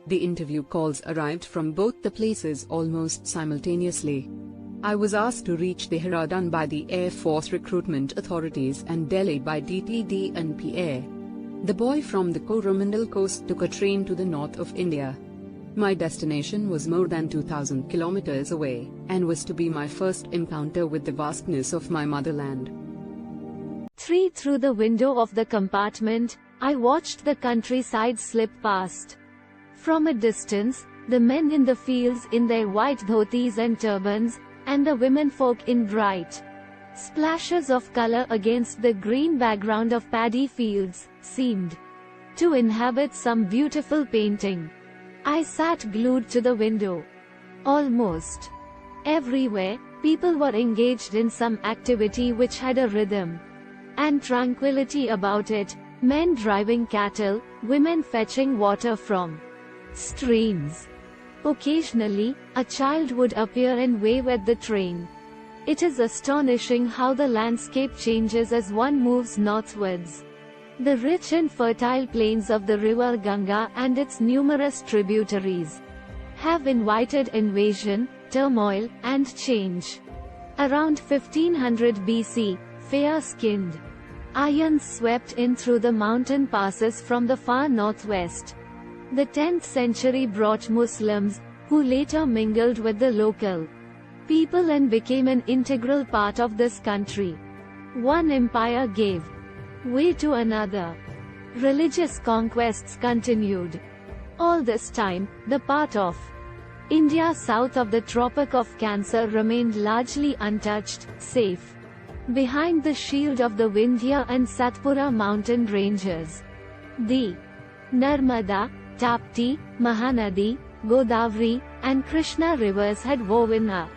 The interview calls arrived from both the places almost simultaneously. I was asked to reach Dehradun by the Air Force recruitment authorities and Delhi by DTD&PA. The boy from the Coromandel coast took a train to the north of India. My destination was more than 2,000 kilometers away, and was to be my first encounter with the vastness of my motherland. 3 Through the window of the compartment, I watched the countryside slip past. From a distance, the men in the fields in their white dhotis and turbans, and the womenfolk in bright splashes of color against the green background of paddy fields, seemed to inhabit some beautiful painting. I sat glued to the window. Almost everywhere, people were engaged in some activity which had a rhythm and tranquility about it, men driving cattle, women fetching water from streams. Occasionally, a child would appear and wave at the train. It is astonishing how the landscape changes as one moves northwards. The rich and fertile plains of the river Ganga and its numerous tributaries have invited invasion, turmoil, and change. Around 1500 BC, fair-skinned Aryans swept in through the mountain passes from the far northwest. The 10th century brought Muslims, who later mingled with the local people and became an integral part of this country. One empire gave way to another. Religious conquests continued. All this time, the part of India south of the Tropic of Cancer remained largely untouched, safe behind the shield of the Vindhya and Satpura mountain ranges. The Narmada, Tapti, Mahanadi, Godavari, and Krishna rivers had woven a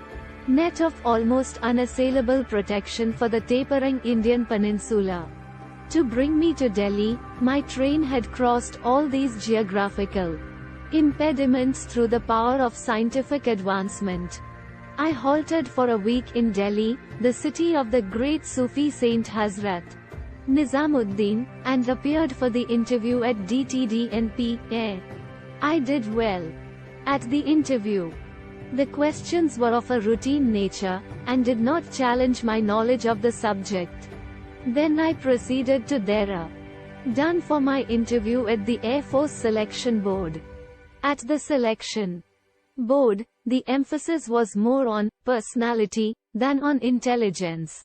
net of almost unassailable protection for the tapering Indian peninsula. To bring me to Delhi, my train had crossed all these geographical impediments through the power of scientific advancement. I halted for a week in Delhi, the city of the great Sufi saint Hazrat Nizamuddin, and appeared for the interview at DTDNP. I did well at the interview. The questions were of a routine nature, and did not challenge my knowledge of the subject. Then I proceeded to Dehra, done for my interview at the Air Force Selection Board. At the selection board, the emphasis was more on personality than on intelligence.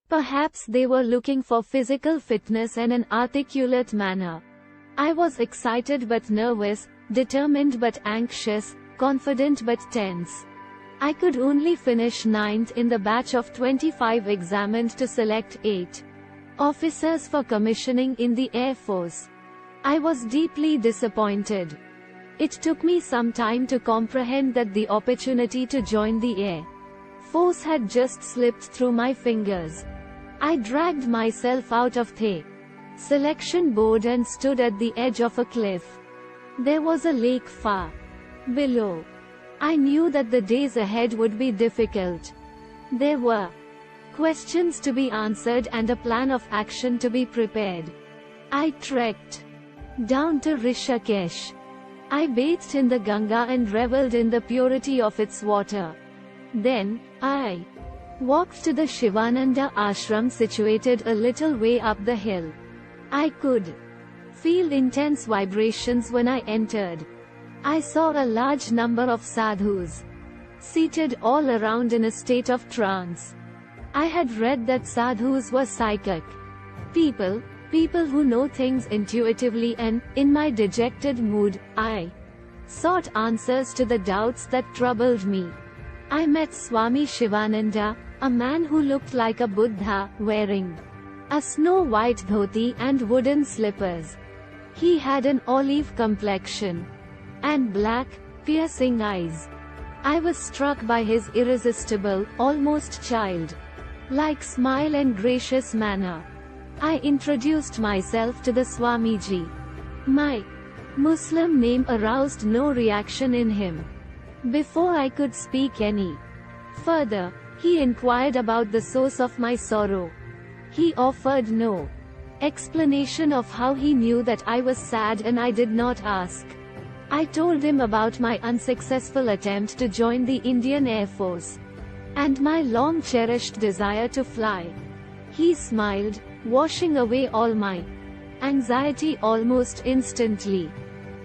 Perhaps they were looking for physical fitness and an articulate manner. I was excited but nervous, determined but anxious, confident but tense. I could only finish 9th in the batch of 25 examined to select 8 officers for commissioning in the Air Force. I was deeply disappointed. It took me some time to comprehend that the opportunity to join the Air Force had just slipped through my fingers. I dragged myself out of the selection board and stood at the edge of a cliff. There was a lake far below. I knew that the days ahead would be difficult. There were questions to be answered and a plan of action to be prepared. I trekked down to Rishikesh. I bathed in the Ganga and reveled in the purity of its water. Then, I walked to the Shivananda ashram situated a little way up the hill. I could feel intense vibrations when I entered. I saw a large number of sadhus seated all around in a state of trance. I had read that sadhus were psychic people who know things intuitively, and, in my dejected mood, I sought answers to the doubts that troubled me. I met Swami Shivananda, a man who looked like a Buddha, wearing a snow-white dhoti and wooden slippers. He had an olive complexion and black, piercing eyes. I was struck by his irresistible, almost child-like smile and gracious manner. I introduced myself to the Swamiji. My Muslim name aroused no reaction in him. Before I could speak any further, he inquired about the source of my sorrow. He offered no explanation of how he knew that I was sad, and I did not ask. I told him about my unsuccessful attempt to join the Indian Air Force and my long-cherished desire to fly. He smiled, washing away all my anxiety almost instantly.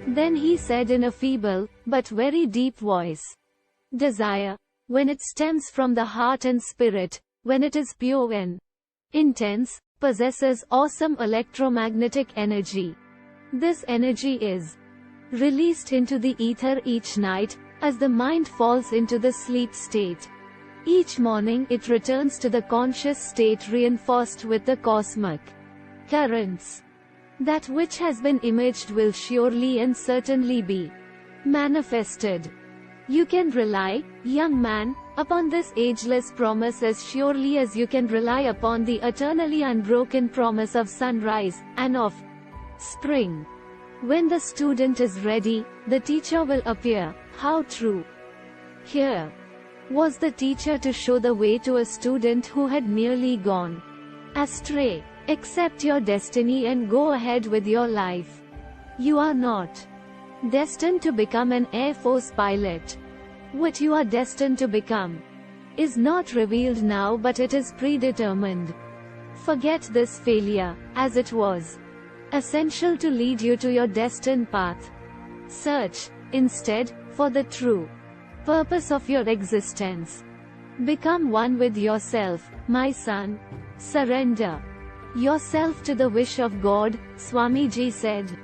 Then he said in a feeble, but very deep voice, "Desire, when it stems from the heart and spirit, when it is pure and intense, possesses awesome electromagnetic energy. This energy is released into the ether each night, as the mind falls into the sleep state. Each morning it returns to the conscious state reinforced with the cosmic currents. That which has been imaged will surely and certainly be manifested. You can rely, young man, Upon this ageless promise as surely as you can rely upon the eternally unbroken promise of sunrise, and of spring. When the student is ready, the teacher will appear. How true! Here was the teacher to show the way to a student who had nearly gone astray. Accept your destiny and go ahead with your life. You are not destined to become an Air Force pilot. What you are destined to become is not revealed now, but it is predetermined. Forget this failure, as it was essential to lead you to your destined path. Search, instead, for the true purpose of your existence. Become one with yourself, my son. Surrender yourself to the wish of God, Swamiji said.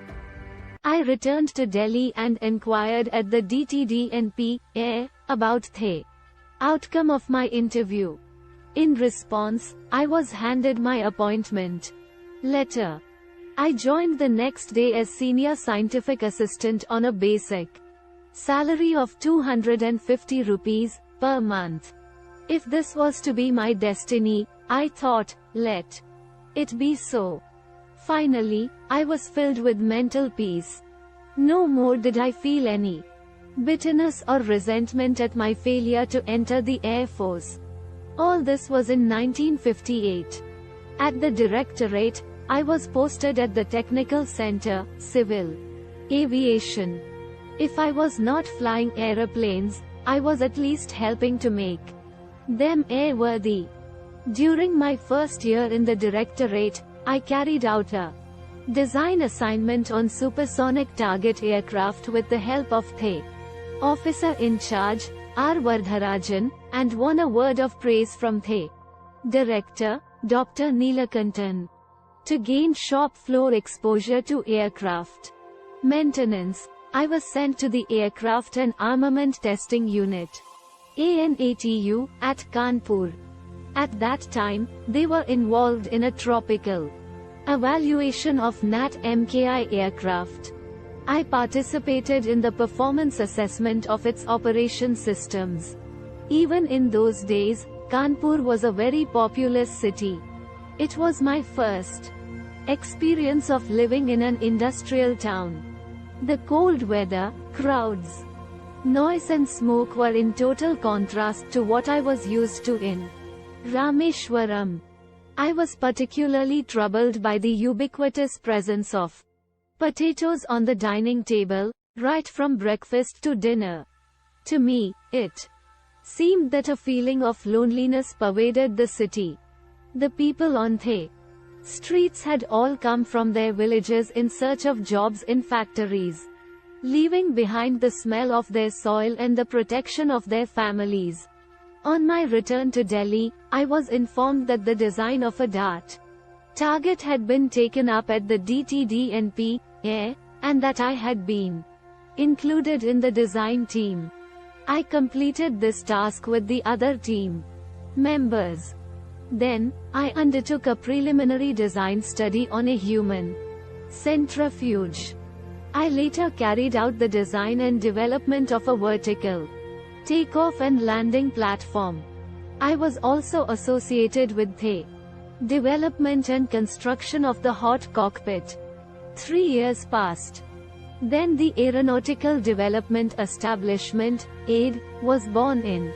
I returned to Delhi and inquired at the DTDNP about the outcome of my interview. In response, I was handed my appointment letter. I joined the next day as senior scientific assistant on a basic salary of 250 rupees per month. If this was to be my destiny, I thought, let it be so. Finally, I was filled with mental peace. No more did I feel any bitterness or resentment at my failure to enter the Air Force. All this was in 1958. At the Directorate, I was posted at the Technical Center, Civil Aviation. If I was not flying aeroplanes, I was at least helping to make them airworthy. During my first year in the Directorate, I carried out a design assignment on supersonic target aircraft with the help of the officer in charge, R. Vardharajan, and won a word of praise from the director, Dr. Neelakantan. To gain shop floor exposure to aircraft maintenance, I was sent to the Aircraft and Armament Testing Unit, ANATU, at Kanpur. At that time, they were involved in a tropical evaluation of NAT-MKI aircraft. I participated in the performance assessment of its operation systems. Even in those days, Kanpur was a very populous city. It was my first experience of living in an industrial town. The cold weather, crowds, noise and smoke were in total contrast to what I was used to in Rameshwaram. I was particularly troubled by the ubiquitous presence of potatoes on the dining table, right from breakfast to dinner. To me, it seemed that a feeling of loneliness pervaded the city. The people on the streets had all come from their villages in search of jobs in factories, leaving behind the smell of their soil and the protection of their families. On my return to Delhi, I was informed that the design of a dart target had been taken up at the DTDNP, and that I had been included in the design team. I completed this task with the other team members. Then, I undertook a preliminary design study on a human centrifuge. I later carried out the design and development of a vertical takeoff and landing platform. I was also associated with the development and construction of the hot cockpit. 3 years passed. Then the Aeronautical Development Establishment, AID, was born in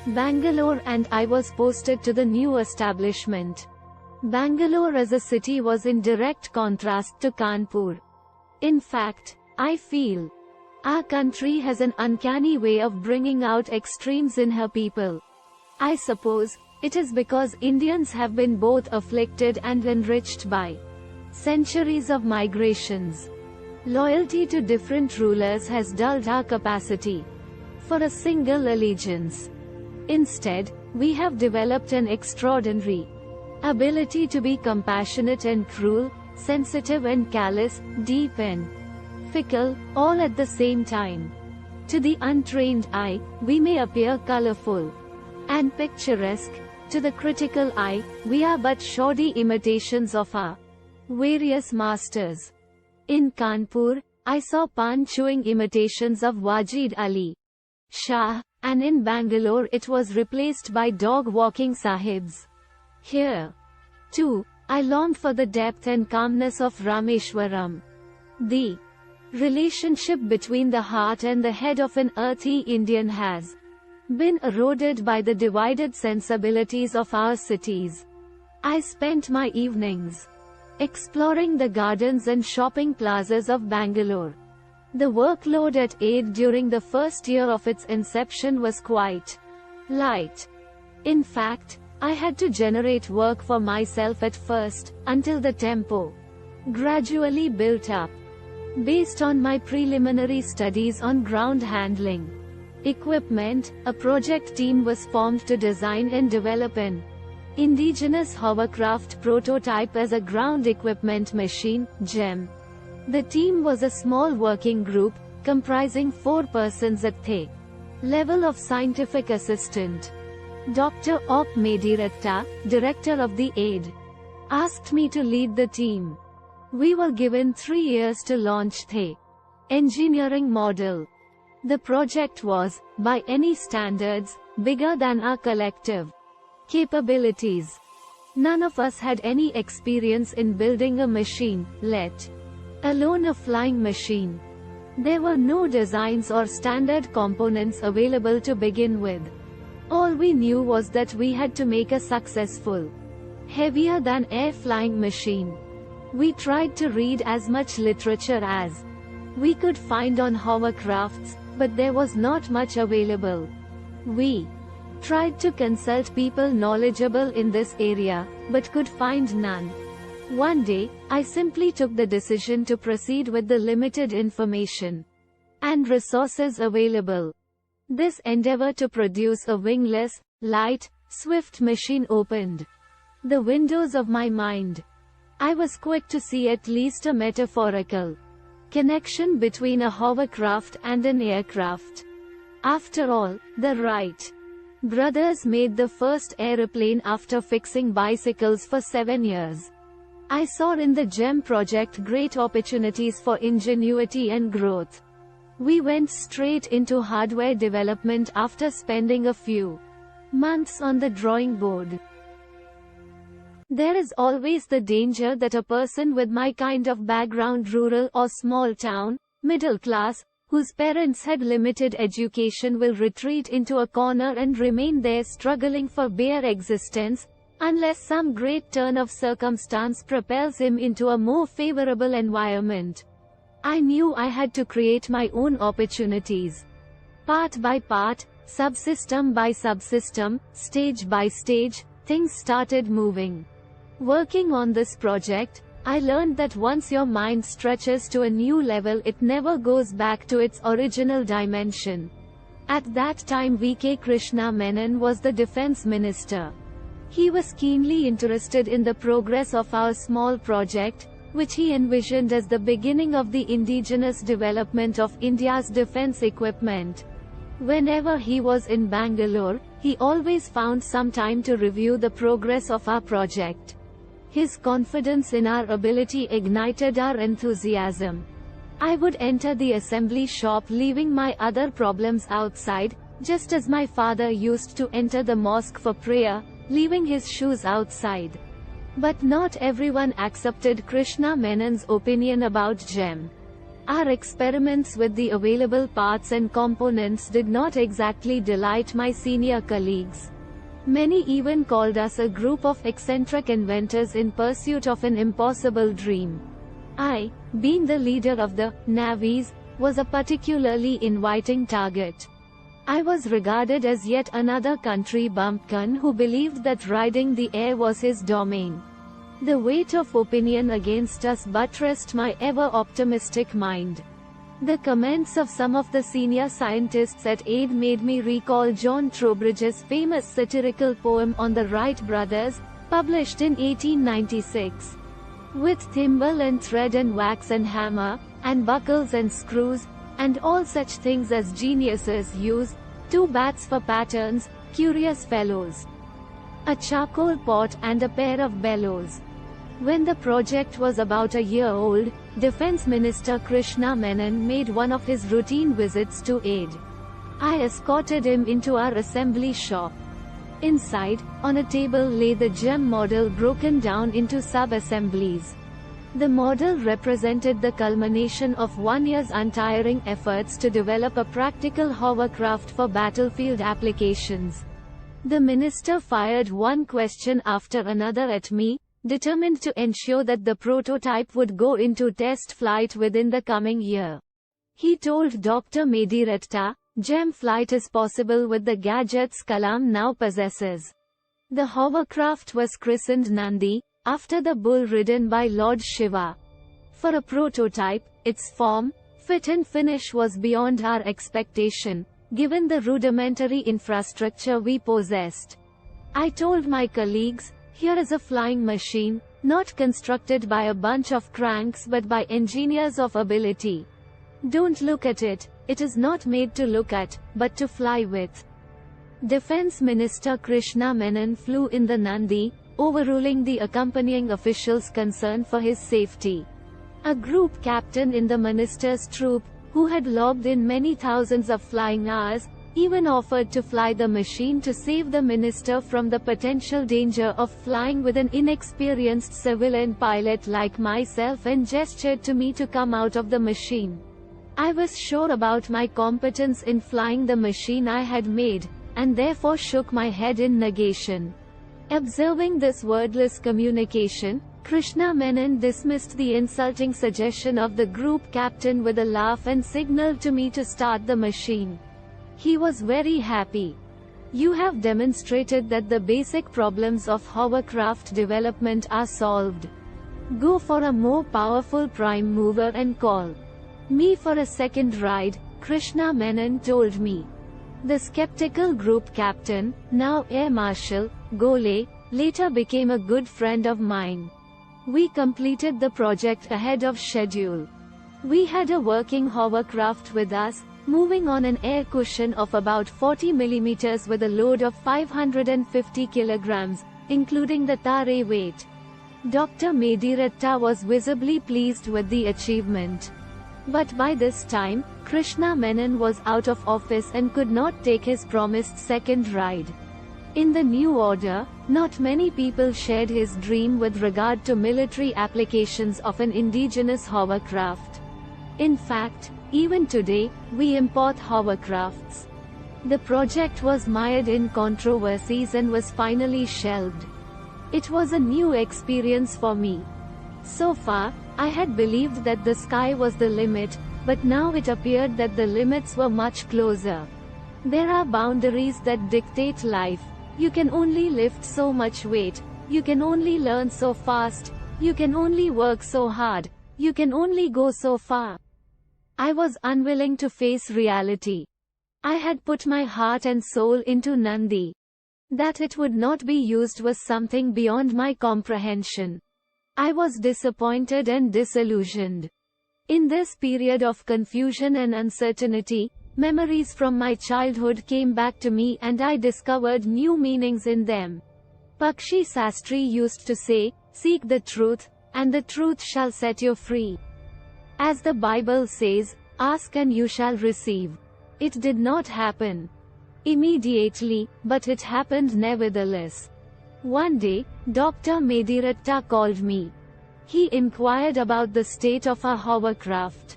Bangalore and I was posted to the new establishment. Bangalore as a city was in direct contrast to Kanpur. In fact, I feel our country has an uncanny way of bringing out extremes in her people. I suppose it is because Indians have been both afflicted and enriched by centuries of migrations. Loyalty to different rulers has dulled our capacity for a single allegiance. Instead, we have developed an extraordinary ability to be compassionate and cruel, sensitive and callous, deep and fickle, all at the same time. To the untrained eye, we may appear colorful and picturesque. To the critical eye, we are but shoddy imitations of our various masters. In Kanpur, I saw pan-chewing imitations of Wajid Ali. Shah, and in Bangalore it was replaced by dog-walking sahibs. Here, too, I longed for the depth and calmness of Rameshwaram. The relationship between the heart and the head of an earthy Indian has been eroded by the divided sensibilities of our cities. I spent my evenings exploring the gardens and shopping plazas of Bangalore. The workload at AID during the first year of its inception was quite light. In fact, I had to generate work for myself at first, until the tempo gradually built up. Based on my preliminary studies on ground handling equipment, a project team was formed to design and develop an indigenous hovercraft prototype as a ground equipment machine, GEM. The team was a small working group, comprising 4 persons at the level of scientific assistant. Dr.Apj director of the AID, asked me to lead the team. We were given 3 years to launch the engineering model. The project was, by any standards, bigger than our collective capabilities. None of us had any experience in building a machine, let alone a flying machine. There were no designs or standard components available to begin with. All we knew was that we had to make a successful, heavier than air flying machine. We tried to read as much literature as we could find on hovercrafts, but there was not much available. We tried to consult people knowledgeable in this area, but could find none. One day, I simply took the decision to proceed with the limited information and resources available. This endeavor to produce a wingless, light, swift machine opened the windows of my mind. I was quick to see at least a metaphorical connection between a hovercraft and an aircraft. After all, the Wright brothers made the first aeroplane after fixing bicycles for 7 years. I saw in the GEM project great opportunities for ingenuity and growth. We went straight into hardware development after spending a few months on the drawing board. There is always the danger that a person with my kind of background, rural or small town, middle class, whose parents had limited education, will retreat into a corner and remain there struggling for bare existence, unless some great turn of circumstance propels him into a more favorable environment. I knew I had to create my own opportunities. Part by part, subsystem by subsystem, stage by stage, things started moving. Working on this project, I learned that once your mind stretches to a new level, it never goes back to its original dimension. At that time V.K. Krishna Menon was the defense minister. He was keenly interested in the progress of our small project, which he envisioned as the beginning of the indigenous development of India's defense equipment. Whenever he was in Bangalore, he always found some time to review the progress of our project. His confidence in our ability ignited our enthusiasm. I would enter the assembly shop leaving my other problems outside, just as my father used to enter the mosque for prayer, leaving his shoes outside. But not everyone accepted Krishna Menon's opinion about GEM. Our experiments with the available parts and components did not exactly delight my senior colleagues. Many even called us a group of eccentric inventors in pursuit of an impossible dream. I, being the leader of the navvies, was a particularly inviting target. I was regarded as yet another country bumpkin who believed that riding the air was his domain. The weight of opinion against us buttressed my ever-optimistic mind. The comments of some of the senior scientists at AID made me recall John Trowbridge's famous satirical poem on the Wright brothers, published in 1896. With thimble and thread and wax and hammer, and buckles and screws, and all such things as geniuses use, 2 bats for patterns, curious fellows, a charcoal pot and a pair of bellows. When the project was about a year old, Defense Minister Krishna Menon made one of his routine visits to AID. I escorted him into our assembly shop. Inside, on a table lay the gem model broken down into sub-assemblies. The model represented the culmination of 1 year's untiring efforts to develop a practical hovercraft for battlefield applications. The minister fired one question after another at me, determined to ensure that the prototype would go into test flight within the coming year. He told Dr. Mediratta, "Gem flight is possible with the gadgets Kalam now possesses." The hovercraft was christened Nandi, after the bull ridden by Lord Shiva. For a prototype, its form, fit and finish was beyond our expectation, given the rudimentary infrastructure we possessed. I told my colleagues, "Here is a flying machine, not constructed by a bunch of cranks but by engineers of ability. Don't look at it, it is not made to look at, but to fly with." Defense Minister Krishna Menon flew in the Nandi, overruling the accompanying officials concerned for his safety. A group captain in the minister's troop, who had logged in many thousands of flying hours, even offered to fly the machine to save the minister from the potential danger of flying with an inexperienced civilian pilot like myself and gestured to me to come out of the machine. I was sure about my competence in flying the machine I had made, and therefore shook my head in negation. Observing this wordless communication, Krishna Menon dismissed the insulting suggestion of the group captain with a laugh and signaled to me to start the machine. He was very happy. "You have demonstrated that the basic problems of hovercraft development are solved. Go for a more powerful prime mover and call me for a second ride," Krishna Menon told me. The skeptical group captain, now Air Marshal, Gole, later became a good friend of mine. We completed the project ahead of schedule. We had a working hovercraft with us, moving on an air cushion of about 40 mm with a load of 550 kg, including the tare weight. Dr. Mediratta was visibly pleased with the achievement. But by this time, Krishna Menon was out of office and could not take his promised second ride. In the new order, not many people shared his dream with regard to military applications of an indigenous hovercraft. In fact, even today, we import hovercrafts. The project was mired in controversies and was finally shelved. It was a new experience for me. So far, I had believed that the sky was the limit, but now it appeared that the limits were much closer. There are boundaries that dictate life. You can only lift so much weight, you can only learn so fast, you can only work so hard, you can only go so far. I was unwilling to face reality. I had put my heart and soul into Nandi. That it would not be used was something beyond my comprehension. I was disappointed and disillusioned. In this period of confusion and uncertainty, memories from my childhood came back to me and I discovered new meanings in them. Pakshi Sastri used to say, "Seek the truth, and the truth shall set you free." As the Bible says, "Ask and you shall receive." It did not happen immediately, but it happened nevertheless. One day, Dr. Mediratta called me. He inquired about the state of our hovercraft.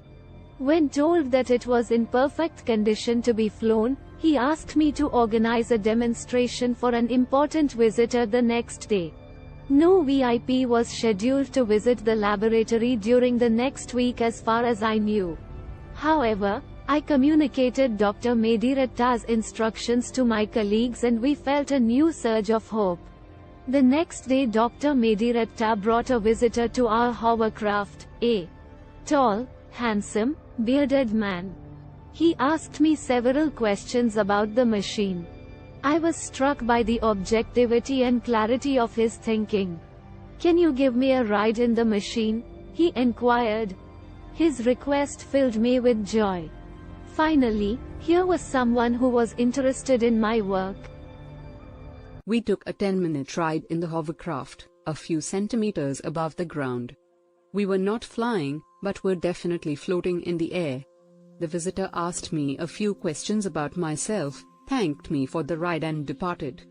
When told that it was in perfect condition to be flown, he asked me to organize a demonstration for an important visitor the next day. No VIP was scheduled to visit the laboratory during the next week as far as I knew. However, I communicated Dr. Mediratta's instructions to my colleagues and we felt a new surge of hope. The next day Dr. Mediratta brought a visitor to our hovercraft, a tall, handsome, bearded man. He asked me several questions about the machine. I was struck by the objectivity and clarity of his thinking. "Can you give me a ride in the machine?" he inquired. His request filled me with joy. Finally, here was someone who was interested in my work. We took a 10-minute ride in the hovercraft, a few centimeters above the ground. We were not flying, but were definitely floating in the air. The visitor asked me a few questions about myself, thanked me for the ride and departed.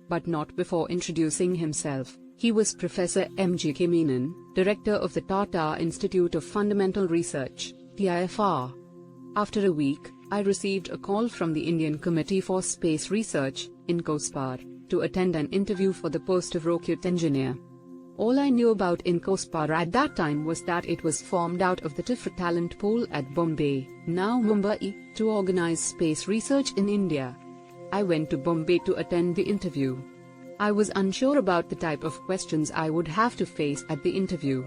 But not before introducing himself. He was Professor M.G.K. Menon, Director of the Tata Institute of Fundamental Research, TIFR. After a week, I received a call from the Indian Committee for Space Research, in INCOSPAR, to attend an interview for the post of rocket engineer. All I knew about INCOSPAR at that time was that it was formed out of the TIFR talent pool at Bombay, now Mumbai, to organize space research in India. I went to Bombay to attend the interview. I was unsure about the type of questions I would have to face at the interview.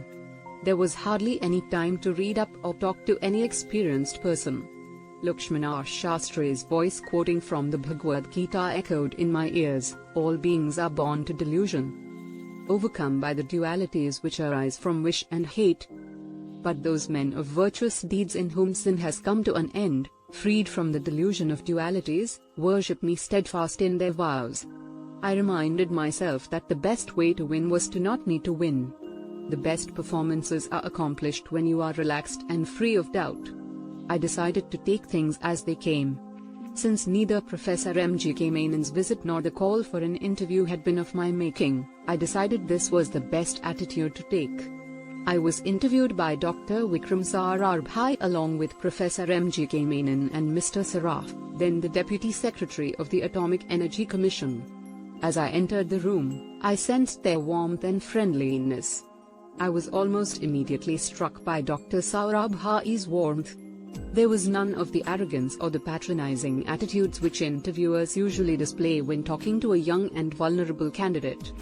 There was hardly any time to read up or talk to any experienced person. Lakshmana Shastri's voice quoting from the Bhagavad Gita echoed in my ears, "All beings are born to delusion, overcome by the dualities which arise from wish and hate. But those men of virtuous deeds in whom sin has come to an end, freed from the delusion of dualities, worship me steadfast in their vows." I reminded myself that the best way to win was to not need to win. The best performances are accomplished when you are relaxed and free of doubt. I decided to take things as they came. Since neither Professor M.G.K. Menon's visit nor the call for an interview had been of my making, I decided this was the best attitude to take. I was interviewed by Dr. Vikram Sarabhai along with Professor M.G.K. Menon and Mr. Saraf, then the Deputy Secretary of the Atomic Energy Commission. As I entered the room, I sensed their warmth and friendliness. I was almost immediately struck by Dr. Sarabhai's warmth. There was none of the arrogance or the patronizing attitudes which interviewers usually display when talking to a young and vulnerable candidate.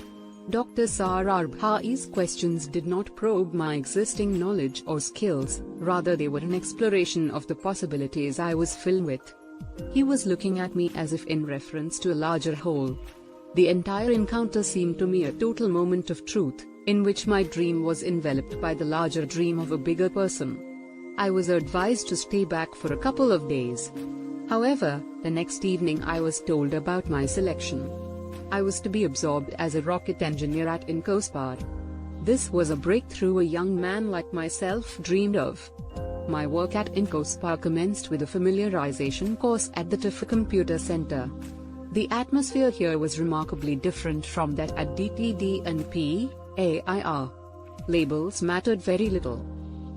Dr. Sarabhai's questions did not probe my existing knowledge or skills, rather they were an exploration of the possibilities I was filled with. He was looking at me as if in reference to a larger whole. The entire encounter seemed to me a total moment of truth, in which my dream was enveloped by the larger dream of a bigger person. I was advised to stay back for a couple of days. However, the next evening I was told about my selection. I was to be absorbed as a rocket engineer at INCOSPAR. This was a breakthrough a young man like myself dreamed of. My work at INCOSPAR commenced with a familiarization course at the TIFR Computer Center. The atmosphere here was remarkably different from that at DTD and PAIR. Labels mattered very little.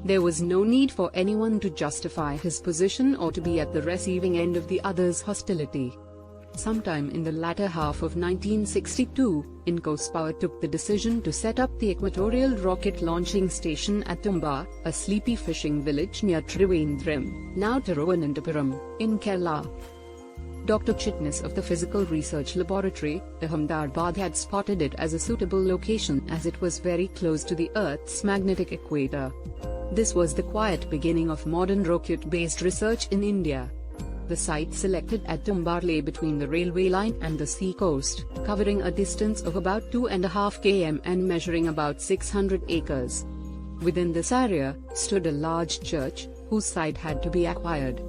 There was no need for anyone to justify his position or to be at the receiving end of the other's hostility. Sometime in the latter half of 1962, INCOSPAR took the decision to set up the Equatorial Rocket Launching Station at Tumba, a sleepy fishing village near Trivandrum, now Tiruvananthapuram, in Kerala. Dr. Chitnis of the Physical Research Laboratory, Ahmedabad had spotted it as a suitable location as it was very close to the Earth's magnetic equator. This was the quiet beginning of modern rocket-based research in India. The site selected at Tumba lay between the railway line and the sea coast, covering a distance of about 2.5 km and measuring about 600 acres. Within this area, stood a large church, whose site had to be acquired.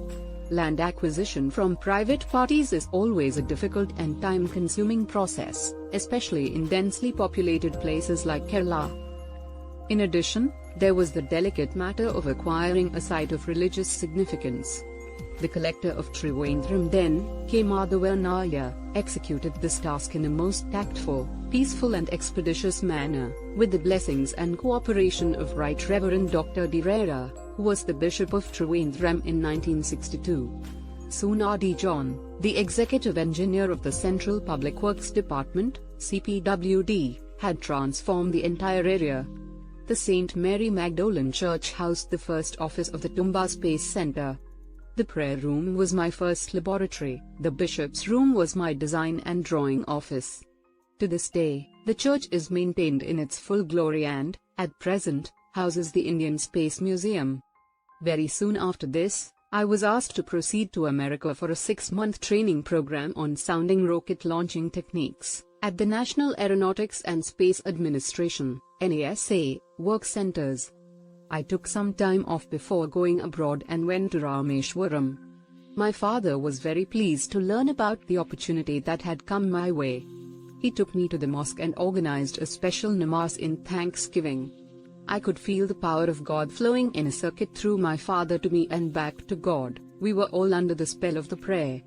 Land acquisition from private parties is always a difficult and time-consuming process, especially in densely populated places like Kerala. In addition, there was the delicate matter of acquiring a site of religious significance. The collector of Trivandrum then, K. Madhavanaya, executed this task in a most tactful, peaceful and expeditious manner, with the blessings and cooperation of Right Reverend Dr. D. Rera, who was the Bishop of Trivandrum in 1962. Soon R.D. John, the executive engineer of the Central Public Works Department, CPWD, had transformed the entire area. The St. Mary Magdalene Church housed the first office of the Tumba Space Center. The prayer room was my first laboratory, the bishop's room was my design and drawing office. To this day, the church is maintained in its full glory and, at present, houses the Indian Space Museum. Very soon after this, I was asked to proceed to America for a 6-month training program on sounding rocket launching techniques, at the National Aeronautics and Space Administration, NASA, work centers. I took some time off before going abroad and went to Rameshwaram. My father was very pleased to learn about the opportunity that had come my way. He took me to the mosque and organized a special namaz in thanksgiving. I could feel the power of God flowing in a circuit through my father to me and back to God. We were all under the spell of the prayer.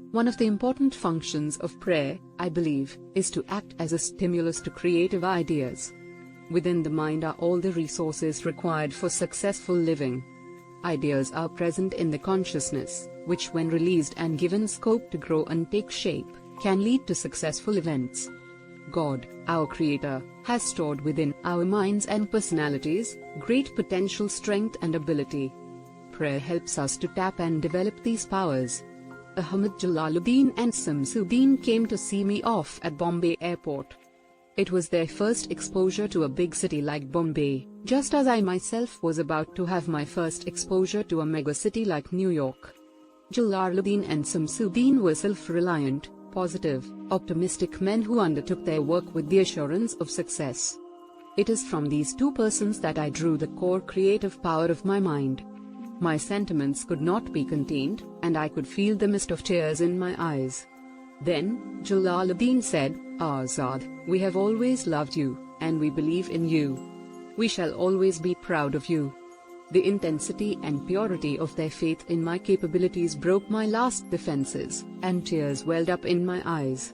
One of the important functions of prayer, I believe, is to act as a stimulus to creative ideas. Within the mind are all the resources required for successful living. Ideas are present in the consciousness, which when released and given scope to grow and take shape, can lead to successful events. God, our Creator, has stored within our minds and personalities great potential, strength and ability. Prayer helps us to tap and develop these powers. Ahmed Jalaluddin and Samsuddin came to see me off at Bombay airport. It was their first exposure to a big city like Bombay, just as I myself was about to have my first exposure to a megacity like New York. Jalaluddin and Samsuddin were self-reliant, positive, optimistic men who undertook their work with the assurance of success. It is from these two persons that I drew the core creative power of my mind. My sentiments could not be contained, and I could feel the mist of tears in my eyes. Then, Jalaluddin said, "Azad, we have always loved you, and we believe in you. We shall always be proud of you." The intensity and purity of their faith in my capabilities broke my last defenses, and tears welled up in my eyes.